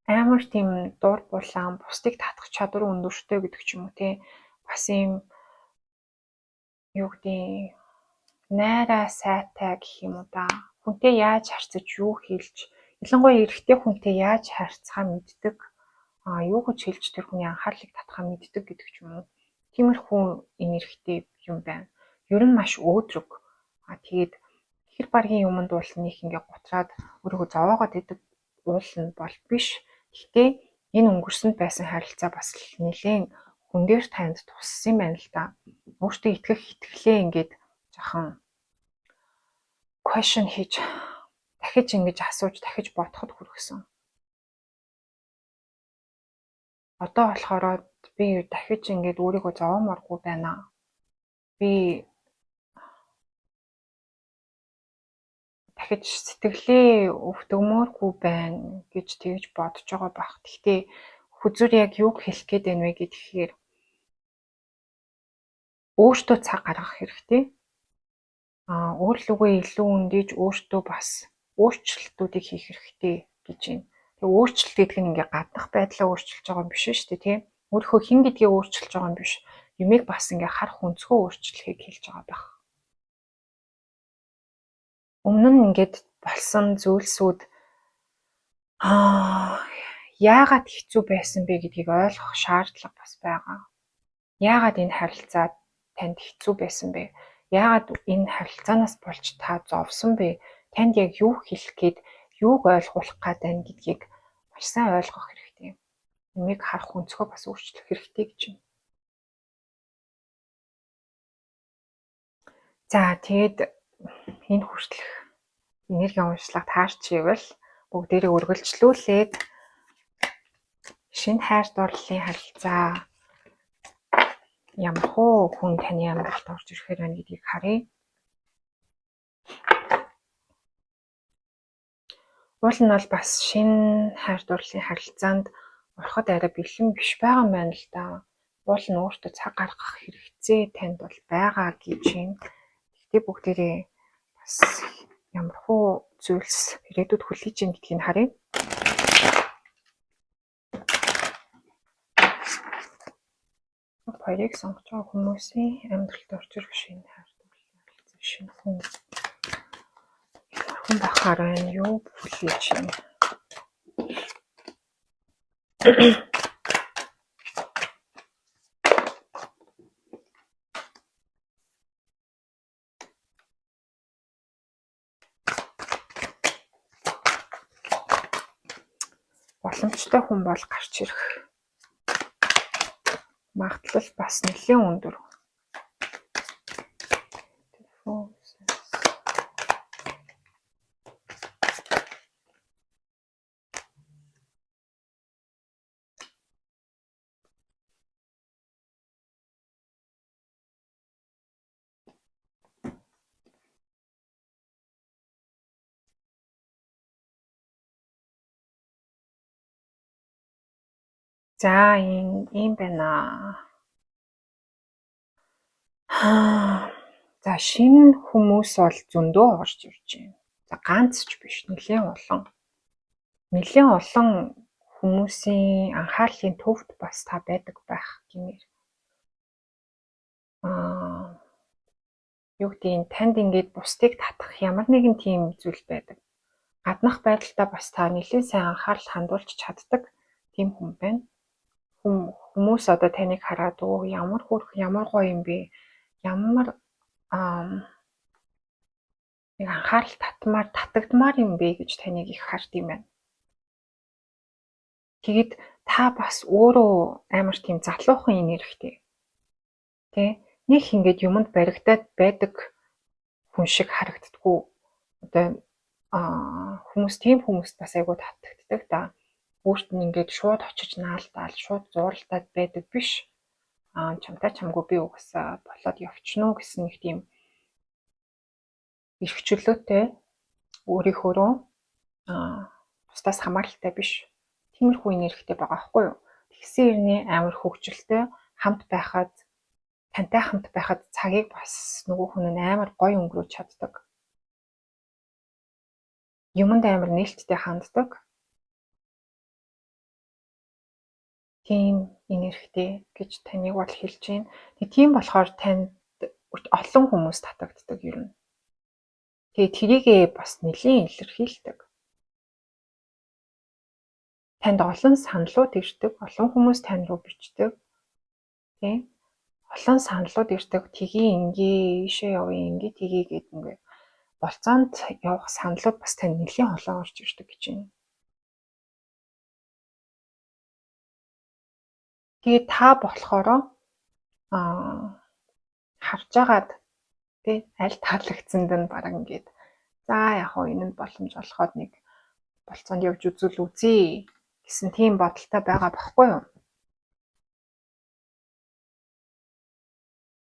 амар тийм дур булаан, бусдыг татах чадвар өндөртэй гэдэг ч юм уу те бас юм юу гэдэг найраа сайтай гэх юм уу да. Хүнтэй яаж харьцаж юу хэлж, ялангуяа эрэгтэй хүнтэй яаж харьцахаа мэддэг, юу гэж хэлж тэр хүний анхаарлыг татахаа мэддэг гэдэг ч юм уу. Тиймэрхүү энергитэй юм байна. Ер нь маш өөдрөг. Тэгээд хэр баргийн юмд бол нэг ингээ гутраад өөрийгөө зовоогоод идэг уул нь бол биш. Гэхдээ энэ өнгөрсөнд байсан харилцаа бас нэлээд хүн дээр танд туссан юм байна л да. Өөртөө итгэх итгэлээ ингээд жоохон question хийж дахиж ингэж асууж дахиж бодоход хүргэсэн. Одоо болохоор би дахиж ингэж өөрийгөө зовоомооргүй байна. Би дахиж сэтгэлээ өвдөгмөөргүй байна гэж тэгж бодож байгаа байх. Гэхдээ хүзүр яг юг хэлэх гээд байна вэ гэхээр өөртөө цаг гаргах хэрэгтэй. Өөрлөгөө илүү үнэлж өөртөө бас өөрчлөлтүүдийг хийх хэрэгтэй гэж байна. Тэгээ өөрчлөлт гэдэг нь ингээ гаднах байдлаа өөрчилж байгаа юм биш шүү дээ, тийм. Өөрийнхөө хэн гэдгийг өөрчилж байгаа юм биш. Юмыг бас ингээ харах өнцгөө өөрчлөхийг хэлж байгаа байх. Өмнө нь ингээд болсон зүйлсүүд яагаад хэцүү байсан бэ гэдгийг ойлгох шаардлага бас байгаа. Яагаад энэ харилцаа танд хэцүү байсан бэ? Яагаад энэ харилцаанаас болж та зовсон бэ? Танд яг юу хэлэх гээд, юуг ойлгуулах гээд байна гэдгийг маш сайн ойлгох хэрэгтэй. Юмыг харах өнцгөө бас өөрчлөх хэрэгтэй гэж байна. За тэгээд энэ хүртэлх энергийн уншлага таарчихвэл бүгдээрээ үргэлжлүүлээд шинэ хайр дурлалын харилцаа ямар хөө хүн таны амьдралд орж ирэхээр байна гэдгийг харъя. Уул нь бол бас шинэ хайр дурлалын харилцаанд ороход арай бэлэн биш байгаа юм байна л да. Уул нь өөртөө цаг гаргах хэрэгцээ танд бол байгаа гэж юм. Гэхдээ бүгдээрээ бас ямар хөө зүйлс ирээдүйд хүлээж ийн гэдгийг харъя. Хоёрыг сонгож байгаа хүмүүсийн амьдралд орж ирэх шинэ хайр дурлалын харилцаа, шинэ хүн бахаар байна. Юу хүлээж ийн? Боломжтой хүн бол гарч ирэх магадлал бас нэлээд өндөр. За ийм байна. За шинэ хүмүүс бол зөндөө орж ирж байна. За ганц ч биш, нэлээд олон хүмүүсийн анхаарлын төвд бас та байдаг байх гэмээр. Юу гэдэг нь танд ингээд бусдыг татах ямар нэгэн тийм зүйл байдаг. Гаднах байдалтай бас та нэлээд сайн анхаарал хандуулж чаддаг тийм хүн байна. Хүмүүс одоо таныг хараад ямар хөрх, ямар гоё юм бэ? Ямар нэг анхаарал татагдмаар юм бэ гэж таныг их хард юм байна. Тэгэд та бас өөрөө амар тийм залуухан энергитэй. Тэ? Нэг ингээд юмд баригдаад байдаг хүн шиг харагддаггүй. Одоо хүмүүс тийм хүмүүст бас айгүй татагддаг да. Өөрт нь ингээд шууд очиж наалдаал, шууд зууралдаад байдаг биш. Чамтай чамгүй би угсаа болоод явчихно гэсэн нэг тийм эрх чөлөөтэй, өөрийнхөөрөө бусдаас хамааралтай биш. Тиймэрхүү энергитэй байгаа байхгүй юу? Тэгсэн хэрнээ амар хөвгчлөлтэй хамт байхад, тантай хамт байхад цагийг бас нөгөө хүн нь амар гоё өнгөрөөж чаддаг. Юмд амар нээлттэй ханддаг. Тийм энергитэй гэж таныг бол хэлж байна. Тийм болохоор танд олон хүмүүс татагддаг юм. Тэгээ тэрийгээ бас нэлийн илэрхийлдэг. Танд олон саналууд ирдэг, олон хүмүүс тань руу бичдэг. Тийм. Олон саналууд ирдэг. Тгий ингээ, ийшээ явъя, ингээ тгий гэдэг ингээ болцоонд явах саналууд бас танд нэлийн олон орж ирдэг гэж байна. Тэгээ та болохоро харж агаад тий аль таалагдсанд нь бараг ингээд за яг хоо энэ нь боломж олоход нэг болцоонд явж үзүүл үзье гэсэн тийм бодолтой байгаа байхгүй юу?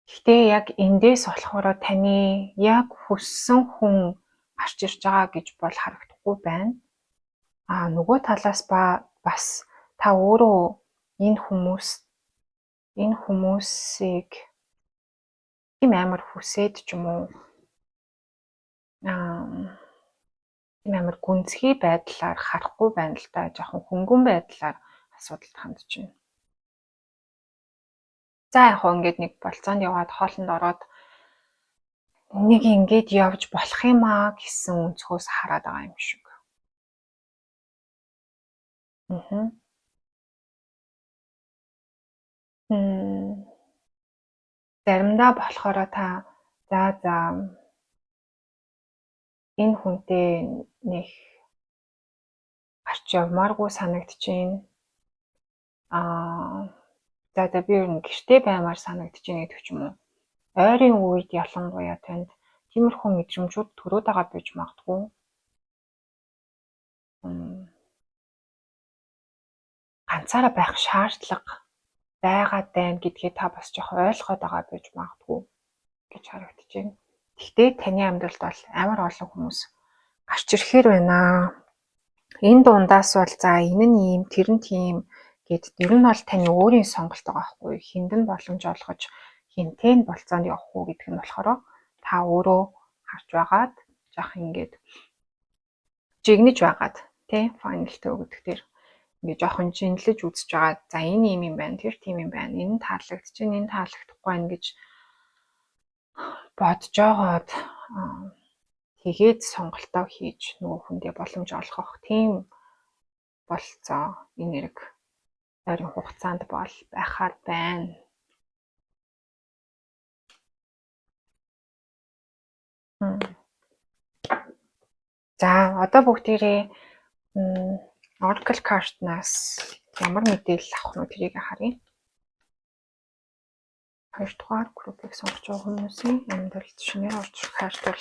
Гэхдээ яг эндээс болохоор таны яг хүссэн хүн гарч ирж байгаа гэж бол харагдахгүй байна. Нөгөө талаас бас та өөрөө энэ хүмүүсийг тийм амар хүсээд ч юм уу тийм амар гүнзгий байдлаар харахгүй байна л да. Жоохон хөнгөн байдлаар асуудалд хандж байна. За яг ингээд нэг болцоонд яваад хоолнд ороод нэг ингээд явж болох юм аа гэсэн өнцгөөс хараад байгаа юм шиг. Заримдаа болохоор та за энэ хүнтэй нэг гарч явмааргүй санагдчихээн. За би ер нь гэртээ баймаар санагдчихээн гэдэг ч юм уу. Ойрын үед ялангуяа танд тиймэрхүү мэдрэмжүүд төрөөд байгаа байж магадгүй. Ганцаараа байх шаардлага байгаад байна гэдгээ та бас жоох ойлгоод байгаа байж магадгүй гэж харагдаж байна. Гэхдээ таны амьдралд бол амар олон хүмүүс гарч ирэхээр байна. Энэ дундаас бол за энэ нь ийм, тэр нь тийм гэд ер нь бол таны өөрийн сонголт байгаа байхгүй. Хинд нь боломж олгож хинтээ нь болцоонд явах уу гэдэг нь болохоор та өөрөө харж байгаад жоох ингээд жигнэж байгаад тий final төө гэдэг дээр ингээд жоохон жинлэж үзэж байгаа. За энэ юм байна, тэр тийм юм байна. Энэ нь таалагдчихээн, энэ таалагдахгүй байна гэж бодож жагаад тэгээд сонголтоо хийж нөгөө хүндээ боломж олгох тийм болцоо энэ хэрэг ойрын хугацаанд бол байхаар байна. За одоо бүгдээрээ Oracle card-наас ямар мэдээлэл авах нь тэрийг харъя. 2 дугаар группийг сонгож байгаа хүмүүсийн амьдралд шинээр орж ирэх хайртуул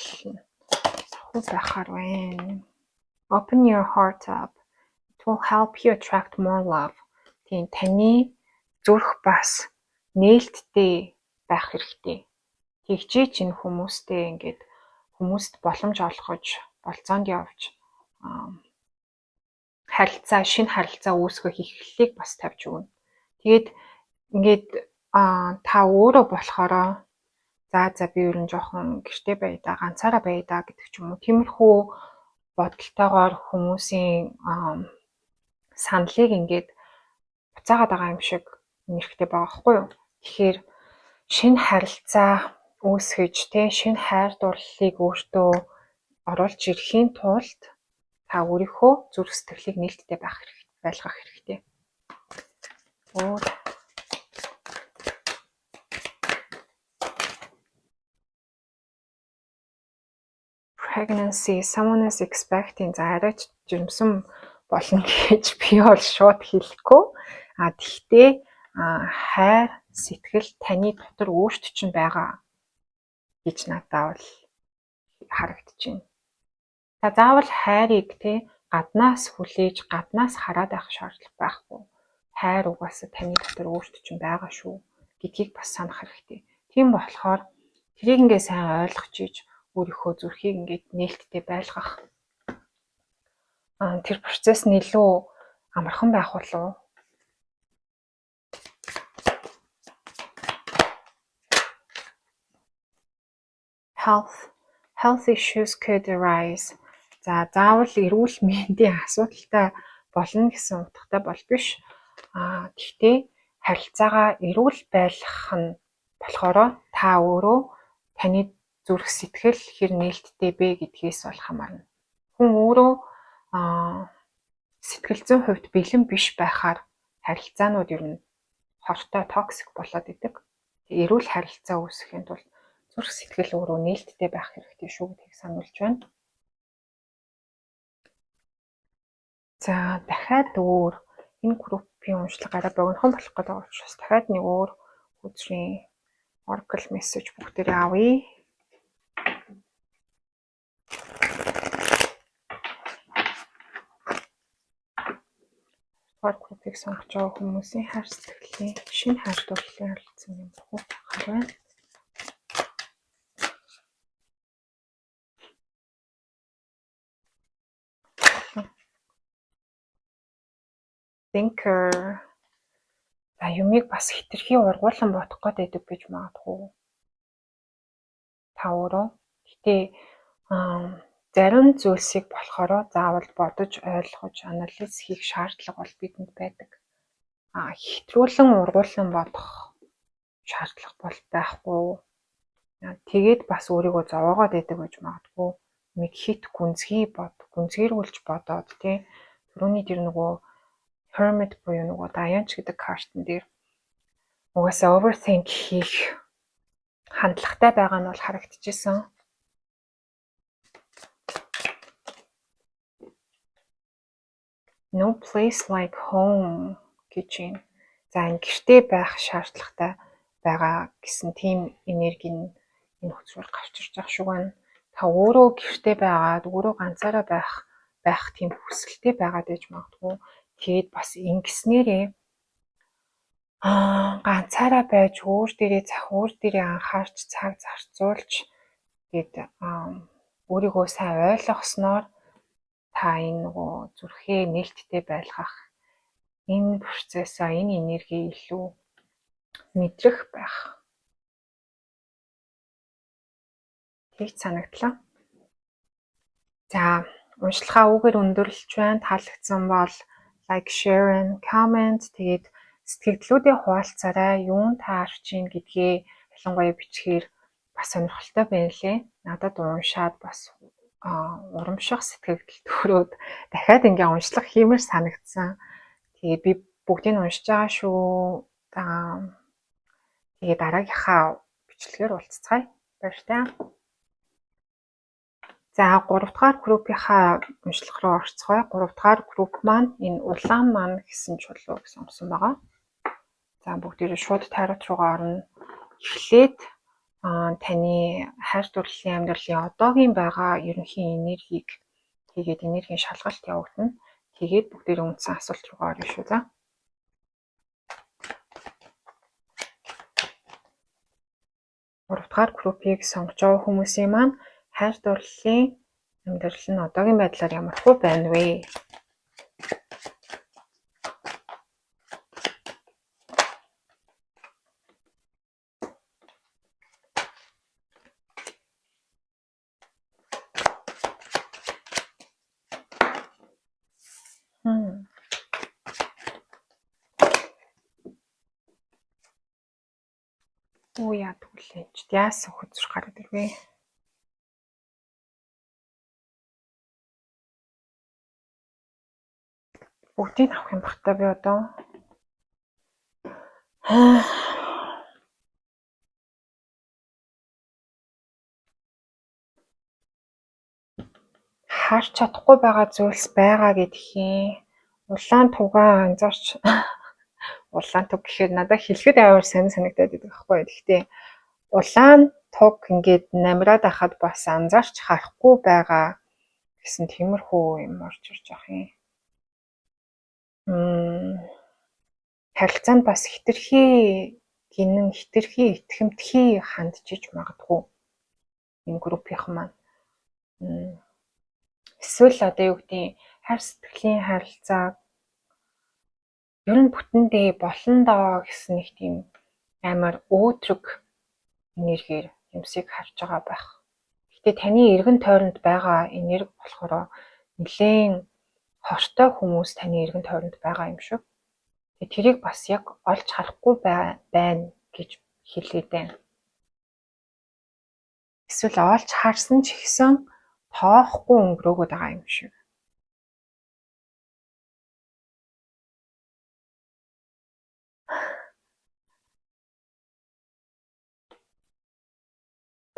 байхаар байна. Open your heart up. It will help you attract more love. Тийм таны зүрх бас нээлттэй байх хэрэгтэй. Тэгжээч энэ хүмүүстэй ингээд хүмүүст боломж олгож болцоонд явж шинэ харилцаа үүсгэх эхлэлийг бас тавьж өгнө. Тэгээд ингээд та өөрөө болохоро за би ер нь жоохон гэртээ байдаа, ганцаараа байдаа гэдэг ч юм уу. Тиймэрхүү бодолтойгоор хүмүүсийн саналыг ингээд буцаагаад байгаа юм шиг нэрхтэй байгаа байхгүй юу? Тэгэхээр шинэ харилцаа үүсгэж шинэ хайр дурлалыг өөртөө оруулж ирэхийн тулд та өөрийнхөө зүрх сэтгэлийг нээлттэй байлгах хэрэгтэй. Pregnancy, someone is expecting. За арайч жирэмсэн болно гэж би бол шууд хэлэхгүй. Тэгтээ хайр сэтгэл таны дотор өөрт чинь байгаа гэж надад бол харагдаж байна. Та заавал хайрыг гаднаас хүлээж, гаднаас хараад байх шаардлага байхгүй. Хайр угаасаа таны дотор өөрт чинь байгаа шүү гэдгийг бас санах хэрэгтэй. Тийм болохоор тэрийг ингээ сайн ойлгож иж өөрийнхөө зүрхийг ингээд нээлттэй байлгах тэр процесс нь илүү амархан байх болов. Health issues could arise. За заавал эрүүл мэндийн асуудалтай болно гэсэн утгатай бол биш. Гэхдээ харилцаагаа эрүүл байлгах нь болохоор та өөрөө таны зүрх сэтгэл хэр нээлттэй бэ гэдгээс бол хамаарна. Хүн өөрөө сэтгэл зүйн хувьд бэлэн биш байхаар харилцаанууд ер нь хортой токсик болоод идэг. Эрүүл харилцаа үүсгэхийн тулд зүрх сэтгэл өөрөө нээлттэй байх хэрэгтэй шүү гэдгийг сануулж байна. За дахиад өөр энэ группийн уншлага арай богинохон болох гэдэг учраас дахиад нэг өөр үзрийн Oracle message бүгдээрээ авъя. Группийг сонгож байгаа хүмүүсийн хайр сэтгэлийн шинэ хайр дурлалын харилцан юм байхаар байна. thinker. За юмыг бас хитрхи ургуулсан бодох гэдэг гэж магадгүй. Та өөрөө. Гэтэ зарим зүйлсийг болохоор заавал бодож, ойлгож, анализ хийх шаардлага бол бидэнд байдаг. Хитрүүлэн ургуулсан бодох шаардлага бол байхгүй. Тэгээд бас өөрийгөө зовоогоод байдаг гэж магадгүй. Нэг хит гүнзгийрүүлж бодоод тий. Түрүүний тэр нөгөө hermit буюу нөгөө даянч гэдэг картын дээр угаасаа overthink хийх хандлагатай байгаа нь бол харагдчихсан. No place like home гэж юм. За энэ гэртээ байх шаардлагатай байгаа гэсэн тийм энерги нь энэ хөтөлбөр гарч ирж байгаа шүү байна. Та өөрөө гэртээ байгаад өөрөө ганцаараа байх тийм хүсэлтэй байгаад байж магадгүй. Тэгээд бас ингэснээрээ ганцаараа байж өөр дээрээ анхаарч цаг зарцуулж тэгээд өөрийгөө сайн ойлгосноор та энэ нөгөө зүрхээ нээлттэй байлгах энэ процессаа, энэ энерги илүү мэдрэх байх. Тэгж санагдлаа. За, уншлагаа үгээр өндөрлөж байна. Таалагдсан бол like, share and comment. Тэгээд сэтгэгдлүүдээ хуваалцаарай. Юун таарч ийн гэдгээ ялангуяа бичгээр бас сонирхолтой байна лээ. Надад уншаад бас урамших сэтгэгдэл төрөөд дахиад ингээ уншлах хиймээр санагдсан. Тэгээд би бүгдийг нь уншиж байгаа шүү. Тэгээд дараагийнхаа бичлэгээр уулзцгаая. Баяртай. За 3 дугаар группийнхаа уншлах руу орцгоё. 3 дугаар групп маань энэ улаан маань гэсэн чулуу гэсэн умсан байгаа. За бүгдээрээ шууд тарот руугаа орно. Эхлээд таны хайр дурлалын амьдралын одоогийн байгаа ерөнхий энергийг тэгээд энергийн шалгалт явагдана. Тэгээд бүгдээрээ үндсэн асуулт руугаа орно шүү за. Гуравдугаар группийг сонгож байгаа хүмүүсийн маань хайр дурлалын амьдрал нь одоогийн байдлаар ямар хөө байна вэ? Яа түлээч. Яасан хөзөр гараад ирвэ? Бүгдийг авах юм бахта би одоо. Харж чадахгүй байгаа зүйлс байгаа гэдгийг улаан тугаа анзаарч улаан туг гэхээр надад хэлэхэд амар сонир санагдаад байдаг байхгүй. Гэхдээ улаан туг ингээд намраад ахад бас анзаарч харахгүй байгаа гэсэн тиймэрхүү юм орж ирж байгаа юм. Харилцаанд бас хитрхи итгэмтгий хандж магадгүй энэ группийнхан маань. Эсвэл одоо юу гэдэг хайр сэтгэлийн харилцаа ер нь бүтэндээ болно доо гэсэн нэг тийм амар өөдрөг энергиэр юмсыг харж байгаа байх. Гэтэ таны эргэн тойронд байгаа энерги болохоор нэлээд хортой хүмүүс таны эргэн тойронд байгаа юм шиг. Тэрийг бас яг олж харахгүй байна гэж хэлээд байна. Эсвэл олж харсан ч ихсэн тоохгүй өнгөрөөгд байгаа юм шиг.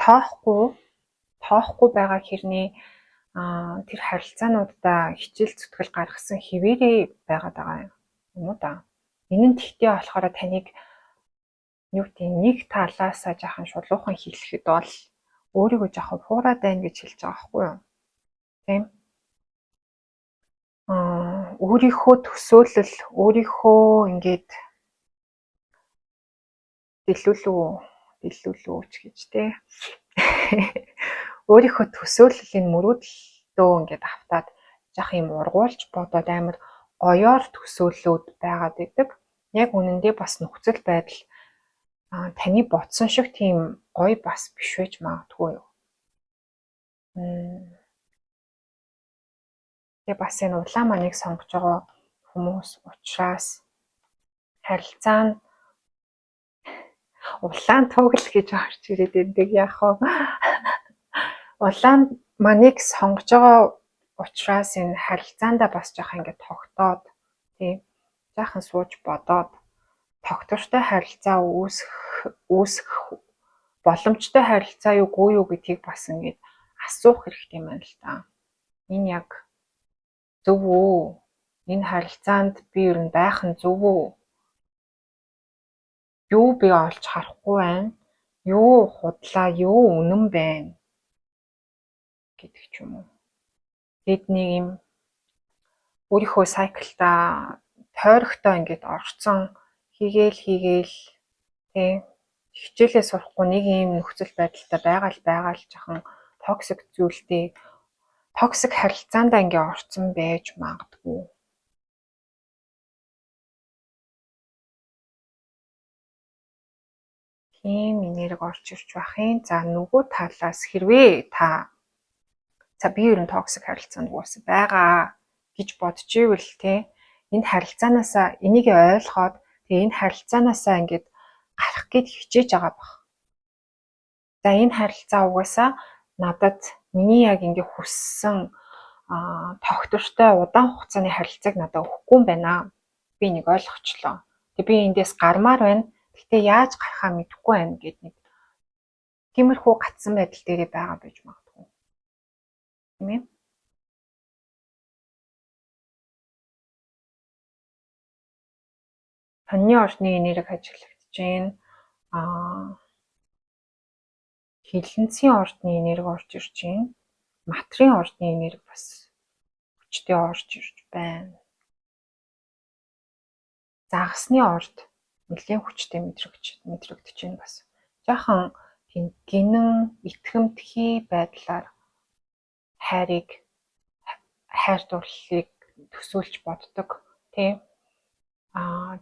Тоохгүй байгаа хэрний тэр харилцаануудаа хичээл зүтгэл гаргасан хэвээрээ байгаад байгаа юм уу да. Энэ нь тэгтээ болохоор таныг нэг талаасаа жаахан шулуухан хэлэхэд бол өөрийгөө жаахан хуураад байна гэж хэлж байгаа байхгүй юу? Тийм. Өөрийнхөө төсөөлөл, өөрийнхөө ингээд дэлүүлүүч гэж тий. Өөрийнхөө төсөөллийн мөрөөдөлтөө ингээд автаад жах юм ургуулж бодоод амар оёор төсөөллүүд байгаад идэг. Яг үнэндээ бас нөхцөл байдал таны бодсон шиг тийм гоё бас биш байж магадгүй юу. Тэгээ бас энэ улаан маныг сонгож байгаа хүмүүс учраас харилцаанд улаан тугал гэж орж ирээд байдаг яах вэ? Улаан маныг сонгож байгаа учраас энэ харилцаандаа бас жоохон ингэ тогтоод тийм жаахан сууж бодоод тогтвортой харилцаа үүсэх боломжтой харилцаа юу гүй юу гэдгийг бас ингэж асуух хэрэгтэй юм байна л да. Энэ яг зөв үү? Энэ харилцаанд би ер нь байх нь зөв үү? Юу би олж харахгүй байна? Юу худлаа, юу үнэн байна гэдэг ч юм уу. Бид нэг юм өөрийнхөө сайклда тойрогтой ингээд орцсон хийгээл тий хичээлээ сурахгүй нэг юм нөхцөл байдалтай байгаа л жахан токсик зүйлтэй токсик харилцаандаа ингээ орцсон байж магадгүй. Тийм энерги орж ирж бахын. За нөгөө талаас хэрвээ за би ер нь токсик харилцаанд уусаа байгаа гэж бодож ивэл те энэ харилцаанаасаа энийг ойлгоод тэгээ энэ харилцаанаасаа ингээд гарах гээд хичээж байгаа баг. За энэ харилцаа угаасаа надад миний яг ингээ хүссэн тогтвортой удаан хугацааны харилцааг надад өгөхгүй юм байна. Би нэг ойлгочлоо. Тэгээ би эндээс гармаар байна. Гэтэ яаж гарахаа мэдэхгүй байна гэд нэг тиймэрхүү гацсан байдал дээрээ байгаа байж магадгүй. Тийм ээ. Сонины орчны энерги ажиглагдаж байна. Хилэнцгийн орчны энерги орж ирж байна. Материйн орчны энерги бас хүчтэй орж ирж байна. Загасны орд нэлээд хүчтэй мэдрэгдэж байна бас. Жаахан тийм гинэн итгэмтгий байдлаар хайр дурлалыг төсөөлж боддог тийм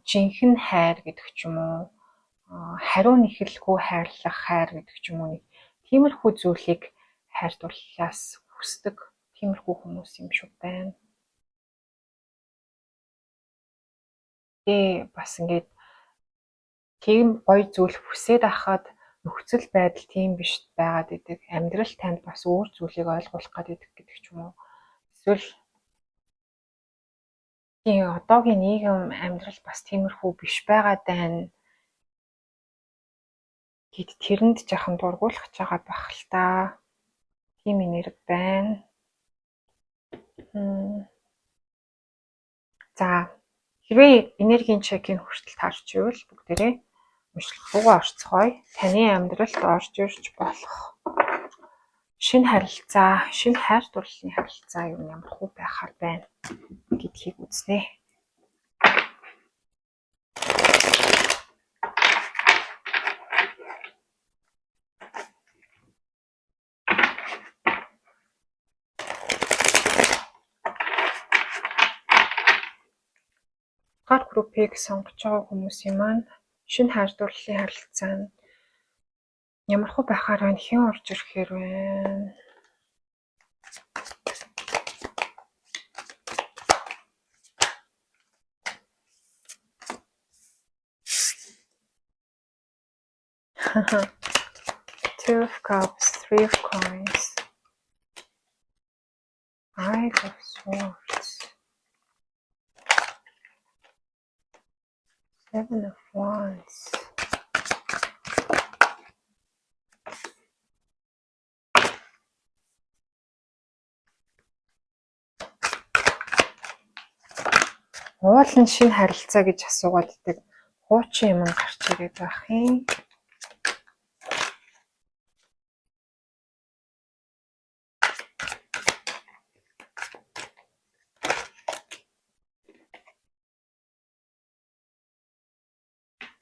жинхэнэ хайр гэдэг ч юм уу хариу нэхэлгүй хайрлах хайр гэдэг ч юм уу тиймэрхүү зүйлийг хайр дурлалаас хүсдэг тиймэрхүү хүмүүс юм шиг байна. Бас ингээд тийм гоё зүйл хүсээд ахад нөхцөл байдал тийм биш байгаад идэг. Амьдрал танд бас өөр зүйлийг ойлгуулах гэдэг ч юм уу. Эсвэл тийм одоогийн нийгэм амьдрал бас тиймэрхүү биш байгаад байна. Гэт тэрэнд жахан дургуулах байгаа бах л та. Тийм энерги байна. За хэрвээ энергийн чекийг хүртэл таарч ивэл бүгдээрээ уншлах руугаа орцгоё. Таны амьдралд орж ирж болох шинэ харилцаа, шинэ хайр дурлалын харилцаа юу ямар хөө байхаар байна гэдгийг үзнэ. Гар группийг сонгож байгаа хүмүүсийн маань шинэ хайр дурлалын харилцаа нь ямар хөө байхаар байна, хэн орж ирэхээр байна. Two of Cups, Three of Coins, Five of Swords, Seven of Wands. Уулын шинэ харилцаа гэж асуугаад идэг хуучин юм гарч ирээд байх юм.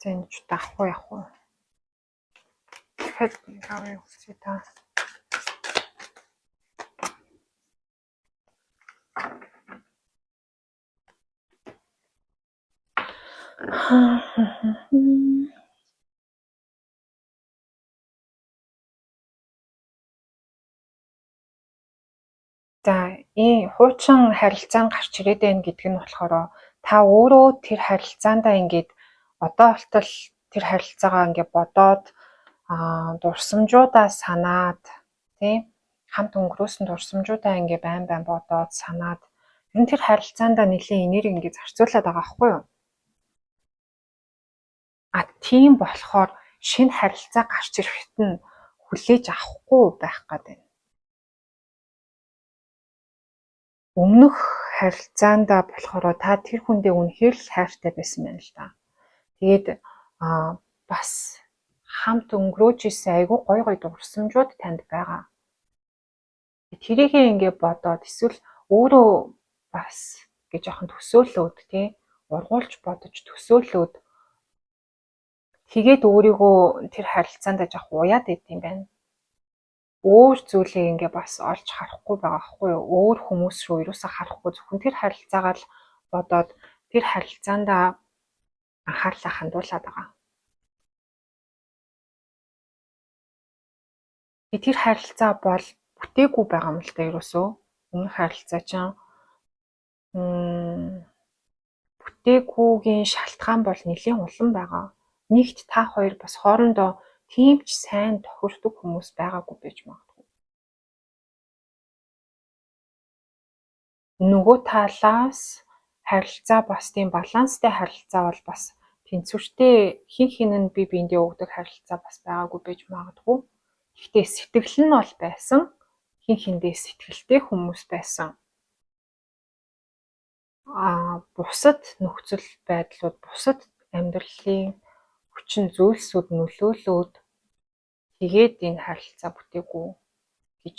За энэ ч давхгүй явах уу? Тэгэхэд аваа үзье та. За, ийм хуучин харилцаанд гарч ирээд байна гэдэг нь болохоор та өөрөө тэр харилцаандаа ингээд одоо болтол тэр харилцаагаа ингээд бодоод дурсамжуудаа санаад тийм хамт өнгөрөөсөн дурсамжуудаа ингээд байн бодоод санаад ер нь тэр харилцаандаа нэлийн энерги ингээд зарцуулаад байгаа байхгүй юу? Тийм болохоор шинэ харилцаа гарч ирэхэд нь хүлээж авахгүй байх гэдэг. Өмнөх харилцаандаа болохоор та тэр хүндээ үнэхээр л хайртай байсан байна л да. Тэгээд бас хамт өнгөрөөж исэн айгүй гой дурсамжууд танд байгаа. Тэрийгээ ингээд бодоод эсвэл өөрөө бас гэж жоохон төсөөлөөд тий ургуулж бодож төсөөлөөд тэгээд өөрийгөө тэр харилцаанд жоох уяад идэм байна. Өөр зүйлээ ингээ бас олж харахгүй байгаа хгүй юу? Өөр хүмүүс рүү юусаа харахгүй зөвхөн тэр харилцаагаа л бодоод тэр харилцаандаа анхаарлаа хандуулаад байгаа. Тэр харилцаа бол бүтээгүй байгаа юм л да ерөөсөө. Өмнөх харилцаа чинь бүтээгүйгийн шалтгаан бол нэлийн улам байгаа. Нэгт та хоёр бас хоорондоо тийм ч сайн тохирдог хүмүүс байгаагүй байж магадгүй. Нөгөө талаас харилцаа бас тийм баланстай харилцаа бол бас тэнцвэртэй хин хинэн бие биендээ өгдөг харилцаа бас байгаагүй байж магадгүй. Гэхдээ сэтгэл нь бол байсан. Хин хиндээ сэтгэлтэй хүмүүс байсан. Бусад нөхцөл байдлууд, бусад амьдралын хүчин зүйлсүүд нөлөөлөөд тэгээд энэ харилцаа бүтээгүй гэж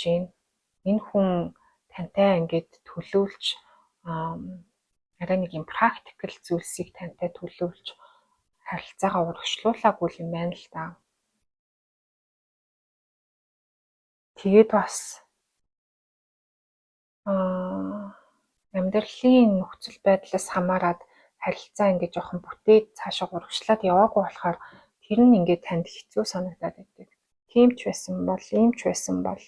энэ хүн тантай ингээд төлөөлж арай нэг юм практикл зүйлсийг тантай төлөөлж харилцаагаа урагшлуулаагүй юм байна л да. Тэгээд бас амьдралын нөхцөл байдлаас хамаарат харилцаа ингээд жоохон бүтээд цаашаа урагшлаад яваагүй болохоор тэр нь ингээд танд хэцүү санагдаад байдаг. Тийм ч байсан бол, ийм ч байсан бол,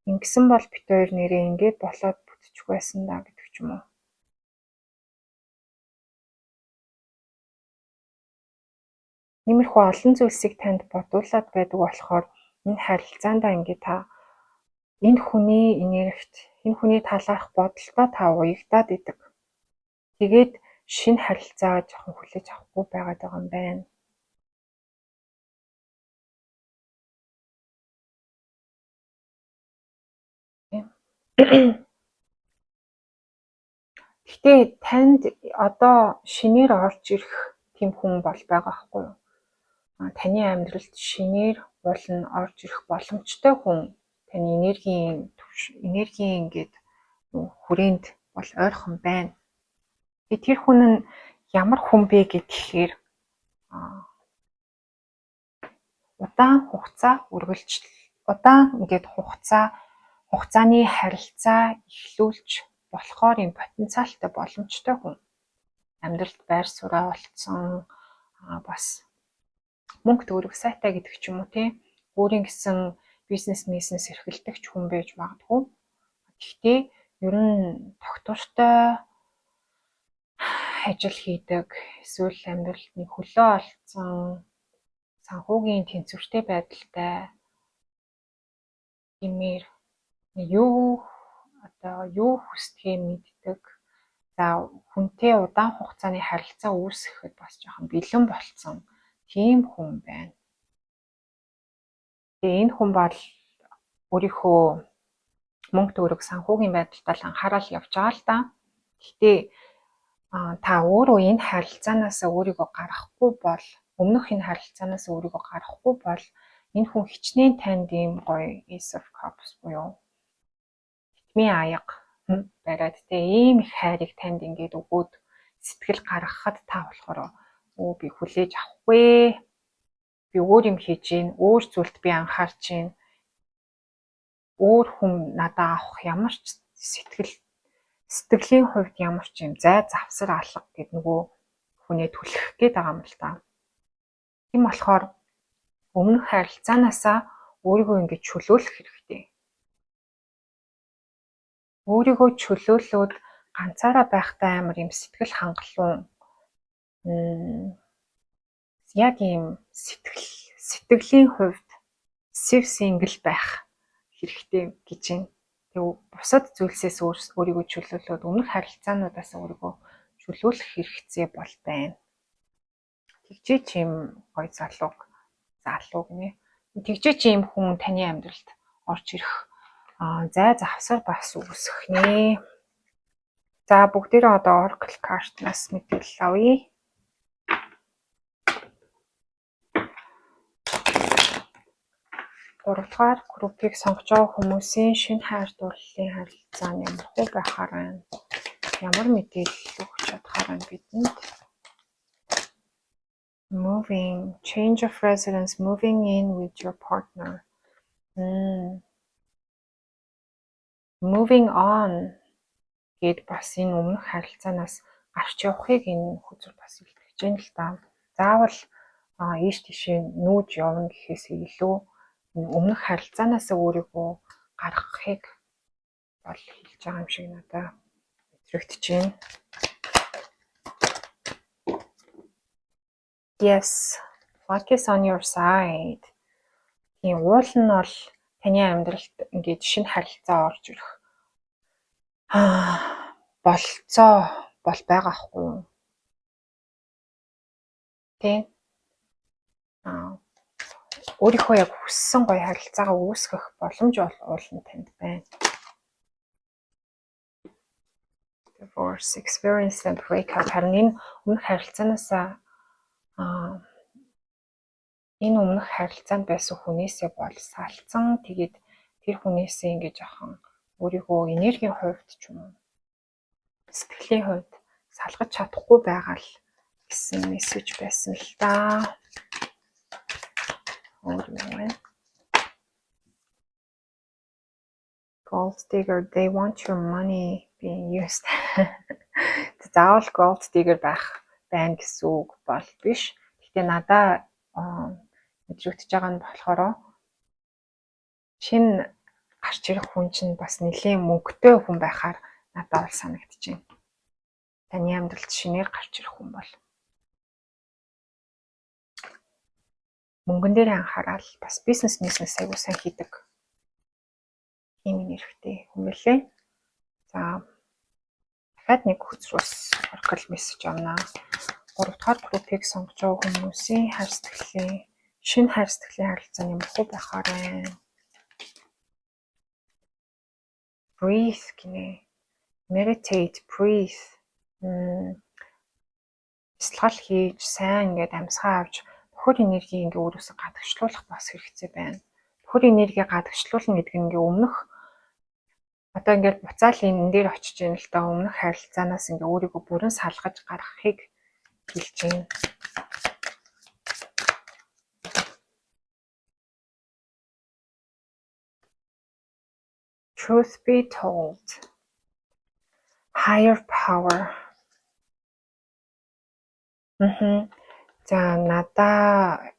ингэсэн бол бит хоёр нэрээ ингээд болоод бүтчих байсан даа гэдэг ч юм уу. Иймэрхүү олон зүйлсийг танд бодуулаад байдаг болохоор энэ харилцаандаа ингээд та энэ хүний энергит, энэ хүний талаарх бодолтой та уягдаад идэг. Тэгээд шинэ харилцаа жоохон хүлээж авахгүй байгаад байгаа юм байна. Гэхдээ танд одоо шинээр орж ирэх тийм хүн бол байгаа хгүй юу? Таны амьдралд шинээр уулна орж ирэх боломжтой хүн, таны энергийн ингээд хүрээнд бол ойрхон байна. Тэр хүн нь ямар хүн бэ гэхээр удаан ингээд хугацааны харилцаа эхлүүлж болохоор юм потенциалтай боломжтой хүн. Амьдралд байр сууриа олцсон бас мөнгө төгрөг сайтай гэдэг ч юм уу тий. Өөрийн гэсэн бизнес эрхэлдэг ч хүн байж магадгүй. Гэхдээ ер нь тогтвортой ажил хийдэг, эсвэл амьдралд нэг хөлөө олцсон, санхүүгийн тэнцвэртэй байдалтай гэмээр юу хүсдгийг мэддэг. За хүнтэй удаан хугацааны харилцаа үүсгэхэд бас жоохон бэлэн болцсон тийм хүн байна. Тэгээ энэ хүн бол өөрийнхөө мөнгө төгрөг санхүүгийн байдалтай анхаарал явж байгаа л да. Гэхдээ та өөрөө энэ харилцаанаас өөрийгөө гаргахгүй бол, өмнөх энэ харилцаанаас өөрийгөө гаргахгүй бол энэ хүн хичнээн танд ийм гоё Ace of Cups буюу хитмийн аяга бариад ийм их хайрыг танд ингээд өгөөд сэтгэл гаргахад та болохоор би хүлээж авахгүй, би өөр юм хийж гин, өөр зүйлд би анхаарч гин, өөр хүн надаа авах ямар ч сэтгэлийн хувьд ямар ч юм зай завсар алга гэд нөгөө хүнээ түлхэх гээд байгаа юм л та. Тийм болохоор өмнөх харилцаанаасаа өөрийгөө ингэж чөлөөлөх хэрэгтэй. Өөрийгөө чөлөөлөөд ганцаараа байхдаа амар юм сэтгэл хангалуун яг ийм сэтгэлийн хувьд сэв сингл байх хэрэгтэй гэж байна. Тэг бусад зүйлсээс өөрийгөө чөлөөлөөд өмнөх харилцаануудаас өөрийгөө чөлөөлөх хэрэгцээ бол байна. Тэгжээ чи юм гоё залуу гинэ. Тэгжээ чи юм хүн таны амьдралд орж ирэх зай завсар бас үүсэх нэ. За бүгдээрээ одоо Oracle card-наас мэдээлэл авъя. Гуравдугаар группийг сонгож байгаа хүмүүсийн шинэ хайр дурлалын харилцаа нь ямар хөө байхаар байна? Ямар мэдээлэл өгч чадхаар байна бидэнд? Moving, change of residence, moving in with your partner. Moving on гэд бас энэ өмнөх харилцаанаас гарч явахыг энэ хүзэр бас илтгэж байна л да. Заавал ийш тийшээ нүүж явна гэхээс илүү өмнөх харилцаанаас өөрийгөө гаргахыг бол хэлж байгаа юм шиг надад мэдрэгдэж байна. Yes, luck is on your side. Тийм уул нь бол таны амьдралд ингээд шинэ харилцаа орж ирэх болцоо бол байгаа хгүй юу? Тийм. Өөрийнхөө яг хүссэн гоё харилцаагаа үүсгэх боломж бол уулын танд байна. Divorce, experience and breakup. Харин энэ өмнөх харилцаанаасаа энэ өмнөх харилцаанд байсан хүнээсээ бол салцсан. Тэгээд тэр хүнээсээ ингэж ахан өөрийгөө энергийн хувьд ч юм уу сэтгэлийн хувьд салгаж чадахгүй байгаа л гэсэн мессеж байсан л да. Gold digger, they want your money being used. Заавал gold digger байх байна гэсэн үг бол биш. Гэхдээ надад мэдрэгдэж байгаа нь болохоор шинэ гарч ирэх хүн чинь бас нэлийн мөнгөтэй хүн байхаар надад бол санагдаж байна. Таны амьдралд шинээр гарч ирэх хүн бол мөнгөн дээр анхаарал бас бизнес аягүй сайн хийдэг ийм нэрхтэй хүн мөлий. За дахиад нэг хүчрүүс Oracle мессеж авнаа. 3 дугаар группийг сонгож байгаа хүмүүсийн хайр сэтгэлийн шинэ хайр сэтгэлийн харилцааны ямар хөө байхаар байна? Breathe гинэ. Meditate, breathe. Бясалгал хийж сайн ингээд амьсгаа авч нөхөр энерги ингээ өөрөөсөө гадагшлуулах бас хэрэгцээ байна. Нөхөр энерги гадагшлуулна гэдэг нь ингээ өмнөх одоо ингээд буцаал энэ дээр очиж ийн л да өмнөх харилцаанаас ингээ өөрийгөө бүрэн салгаж гаргахыг хэлж байна. Truth be told. Higher power. За надаа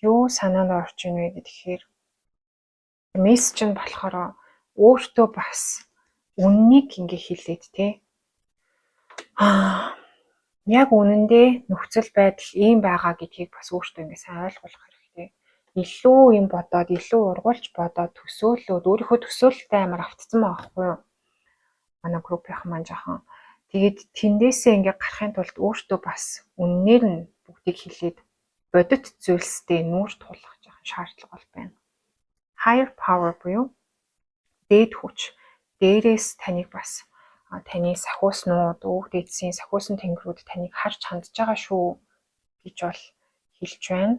юу санаанд орж ийн вэ гэхээр мессеж нь болохоор өөртөө бас үннийг ингээ хэлээд тий. Яг үнэндээ нөхцөл байдал ийм байгаа гэдгийг бас өөртөө ингээ сайн ойлгуулах хэрэгтэй. Илүү юм бодоод, илүү ургуулж бодоод төсөөлөөд өөрийнхөө төсөөлөлтэй амар автцсан байгаа хгүй юу? Манай группийнхан маань жоохон тэгээд тэндээсээ ингээ гарахын тулд өөртөө бас үннээр нь бүгдийг хэлээд бодит зүйлстэй нүүр тулах жоохон шаардлага бол байна. Higher power буюу дээд хүч. Дээрээс таныг бас таны сахиуснууд, өвөг дээдсийн сахиусан тэнгэрүүд таныг харж хандж байгаа шүү гэж бол хэлж байна.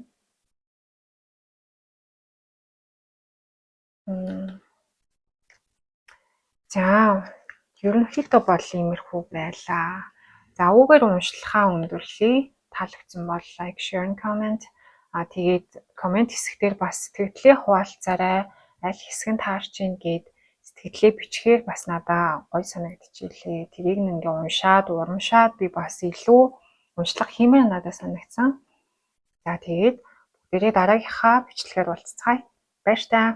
За ерөнхийдөө бол иймэрхүү байлаа. За үүгээр уншлахаа өндөрлөе. Таалагдсан бол лайк, share, and comment. Тэгээд комент хэсгээр бас сэтгэлээ хуваалцаарай. Аль хэсэг нь таарч ийн гэд сэтгэлээ бичгээр бас надаа гоё санагдчихлээ. Тэрийг ингээ уншаад, урамшаад би бас илүү уншлах хиймээр надад санагдсан. За тэгээд бүгдээрээ дараагийнхаа бичлэгээр уулзцгаая. Баяр таа.